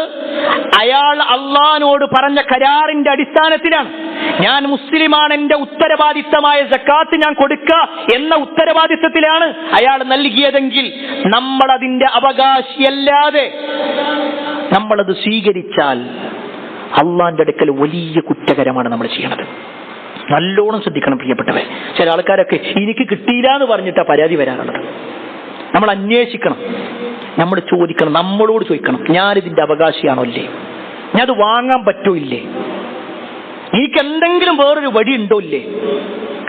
Speaker 1: അയാൾ അള്ളാഹിനോട് പറഞ്ഞ കരാറിന്റെ അടിസ്ഥാനത്തിലാണ്. ഞാൻ മുസ്ലിമാണ്, എന്റെ ഉത്തരവാദിത്തമായ സക്കാത്ത് ഞാൻ കൊടുക്കുക എന്ന ഉത്തരവാദിത്തത്തിലാണ് അയാൾ നൽകിയതെങ്കിൽ നമ്മൾ അതിന്റെ അവകാശിയല്ലാതെ നമ്മളത് സ്വീകരിച്ചാൽ അള്ളാഹിന്റെ അടുക്കൽ വലിയ കുറ്റകരമാണ് നമ്മൾ ചെയ്യണത്. നല്ലോണം ശ്രദ്ധിക്കണം പ്രിയപ്പെട്ടവരെ. ചില ആൾക്കാരൊക്കെ എനിക്ക് കിട്ടിയില്ല എന്ന് പറഞ്ഞിട്ടാ പരാതി വരാനുള്ളത്. നമ്മൾ അന്വേഷിക്കണം, നമ്മൾ ചോദിക്കണം, നമ്മളോട് ചോദിക്കണം, ഞാനിതിന്റെ അവകാശിയാണോ ഇല്ലേ, ഞാൻ അത് വാങ്ങാൻ പറ്റോ ഇല്ലേ, എനിക്ക് എന്തെങ്കിലും വേറൊരു വഴി ഉണ്ടോ ഇല്ലേ,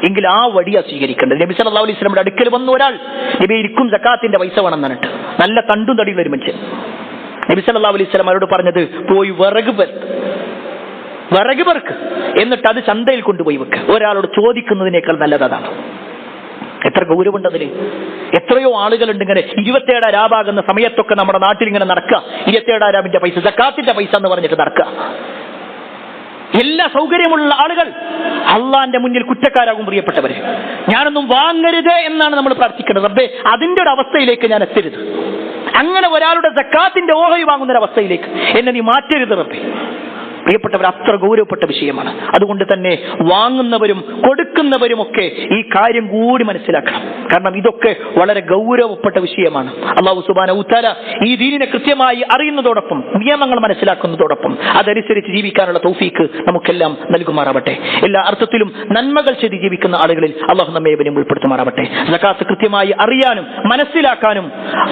Speaker 1: എങ്കിൽ ആ വഴിയാ സ്വീകരിക്കേണ്ടത്. നബി സല്ലല്ലാഹു അലൈഹി വസല്ലമയുടെ അടുക്കൽ വന്ന ഒരാൾ, നബി ഇരിക്കും സക്കാത്തിന്റെ പൈസ വേണം എന്നിട്ട്, നല്ല തണ്ടും തടിയുള്ള ഒരു മനുഷ്യൻ. നബി സല്ലല്ലാഹു അലൈഹി വസല്ലം അവരോട് പറഞ്ഞത്, പോയി വിറക് പെറുക്ക്, എന്നിട്ട് അത് ചന്തയിൽ കൊണ്ടുപോയി വെക്ക്. ഒരാളോട് ചോദിക്കുന്നതിനേക്കാൾ നല്ലത് അതാണ്. എത്ര ഗൗരവമുണ്ടതിന്. എത്രയോ ആളുകളുണ്ട് ഇങ്ങനെ 27 രാവാകുന്ന സമയത്തൊക്കെ നമ്മുടെ നാട്ടിൽ ഇങ്ങനെ നടക്കുക, 27 രാവിന്റെ പൈസ, സക്കാത്തിന്റെ പൈസ എന്ന് പറഞ്ഞിട്ട് നടക്കുക. എല്ലാ സൗകര്യമുള്ള ആളുകൾ അള്ളാന്റെ മുന്നിൽ കുറ്റക്കാരാകും. പ്രിയപ്പെട്ടവരെ, ഞാനൊന്നും വാങ്ങരുത് എന്നാണ് നമ്മൾ പ്രാർത്ഥിക്കേണ്ടത്. റബ്ബേ, അതിന്റെ ഒരു അവസ്ഥയിലേക്ക് ഞാൻ എത്തരുത്. അങ്ങനെ ഒരാളുടെ സക്കാത്തിന്റെ ഓഹരി വാങ്ങുന്ന ഒരു അവസ്ഥയിലേക്ക് എന്നെ നീ മാറ്റരുത് റബ്ബേ. പ്രിയപ്പെട്ടവർ, അത്ര ഗൗരവപ്പെട്ട വിഷയമാണ്. അതുകൊണ്ട് തന്നെ വാങ്ങുന്നവരും കൊടുക്കുന്നവരും ഒക്കെ ഈ കാര്യം കൂടി മനസ്സിലാക്കണം. കാരണം ഇതൊക്കെ വളരെ ഗൗരവപ്പെട്ട വിഷയമാണ്. അല്ലാഹു സുബ്ഹാനഹു വ തആല ഈ ദീനിനെ കൃത്യമായി അറിയുന്നതോടൊപ്പം നിയമങ്ങൾ മനസ്സിലാക്കുന്നതോടൊപ്പം അതനുസരിച്ച് ജീവിക്കാനുള്ള തൗഫീക്ക് നമുക്കെല്ലാം നൽകുമാറാവട്ടെ. എല്ലാ അർത്ഥത്തിലും നന്മകൾ ചെയ്ത് ജീവിക്കുന്ന ആളുകളിൽ അല്ലാഹു നമ്മെ ഇവരും ഉൾപ്പെടുത്തുമാറാവട്ടെ. സകാത്ത് കൃത്യമായി അറിയാനും മനസ്സിലാക്കാനും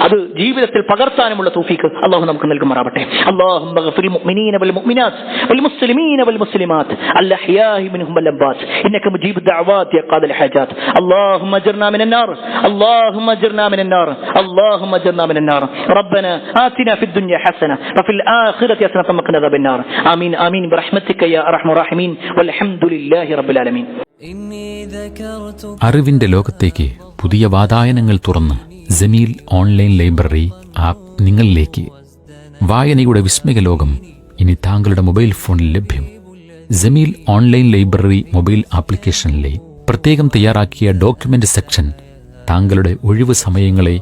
Speaker 1: അത് ജീവിതത്തിൽ പകർത്താനുമുള്ള തൗഫീക്ക് അല്ലാഹു നമുക്ക് നൽകുമാറാവട്ടെ. അല്ലാഹുമ്മ ഗഫിർ മുഅ്മിനീന വൽ മുഅ്മിനാത്ത് والمسلمين والمسلمات الأحياء منهم والأموات إنك مجيب الدعوات يا قاضي الحاجات. اللهم اجرنا من النار، اللهم اجرنا من النار، اللهم اجرنا من النار. ربنا آتنا في الدنيا حسنة وفي الآخرة حسنة وقنا عذاب النار. آمين آمين برحمتك يا أرحم الراحمين والحمد لله رب العالمين.
Speaker 2: അറിവിന്റെ ലോകത്തേക്ക് പുതിയ വാതായനങ്ങൾ തുറന്ന് ജമീൽ ഓൺലൈൻ ലൈബ്രറി ആപ്പ് നിങ്ങളിലേക്ക്. വായനയുടെ വിസ്മയ ലോകം ഇനി താങ്കളുടെ മൊബൈൽ ഫോണിൽ ലഭ്യം. ജമീൽ ഓൺലൈൻ ലൈബ്രറി മൊബൈൽ ആപ്ലിക്കേഷനിലെ പ്രത്യേകം തയ്യാറാക്കിയ ഡോക്യുമെന്റ് സെക്ഷൻ താങ്കളുടെ ഒഴിവ് സമയങ്ങളെ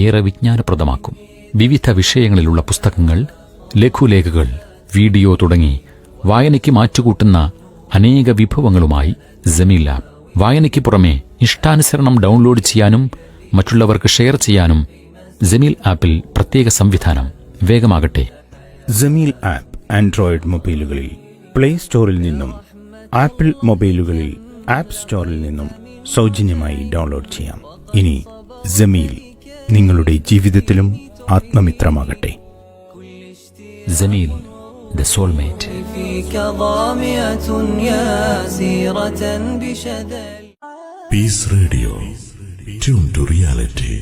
Speaker 2: ഏറെ വിജ്ഞാനപ്രദമാക്കും. വിവിധ വിഷയങ്ങളിലുള്ള പുസ്തകങ്ങൾ, ലഘുലേഖകൾ, വീഡിയോ തുടങ്ങി വായനയ്ക്ക് മാറ്റുകൂട്ടുന്ന അനേക വിഭവങ്ങളുമായി ജമീൽ ആപ്പ്. വായനയ്ക്ക് പുറമെ ഇഷ്ടാനുസരണം ഡൗൺലോഡ് ചെയ്യാനും മറ്റുള്ളവർക്ക് ഷെയർ ചെയ്യാനും ജമീൽ ആപ്പിൽ പ്രത്യേക സംവിധാനം. വേഗമാകട്ടെ.
Speaker 3: ജമീൽ ആപ്പ് ആൻഡ്രോയിഡ് മൊബൈലുകളിൽ പ്ലേ സ്റ്റോറിൽ നിന്നും ആപ്പിൾ മൊബൈലുകളിൽ ആപ്പ് സ്റ്റോറിൽ നിന്നും സൗജന്യമായി ഡൗൺലോഡ് ചെയ്യാം. ഇനി ജമീൽ നിങ്ങളുടെ ജീവിതത്തിലും ആത്മമിത്രമാകട്ടെ.
Speaker 2: Jameel, the soulmate.
Speaker 4: Peace Radio, tuned to reality.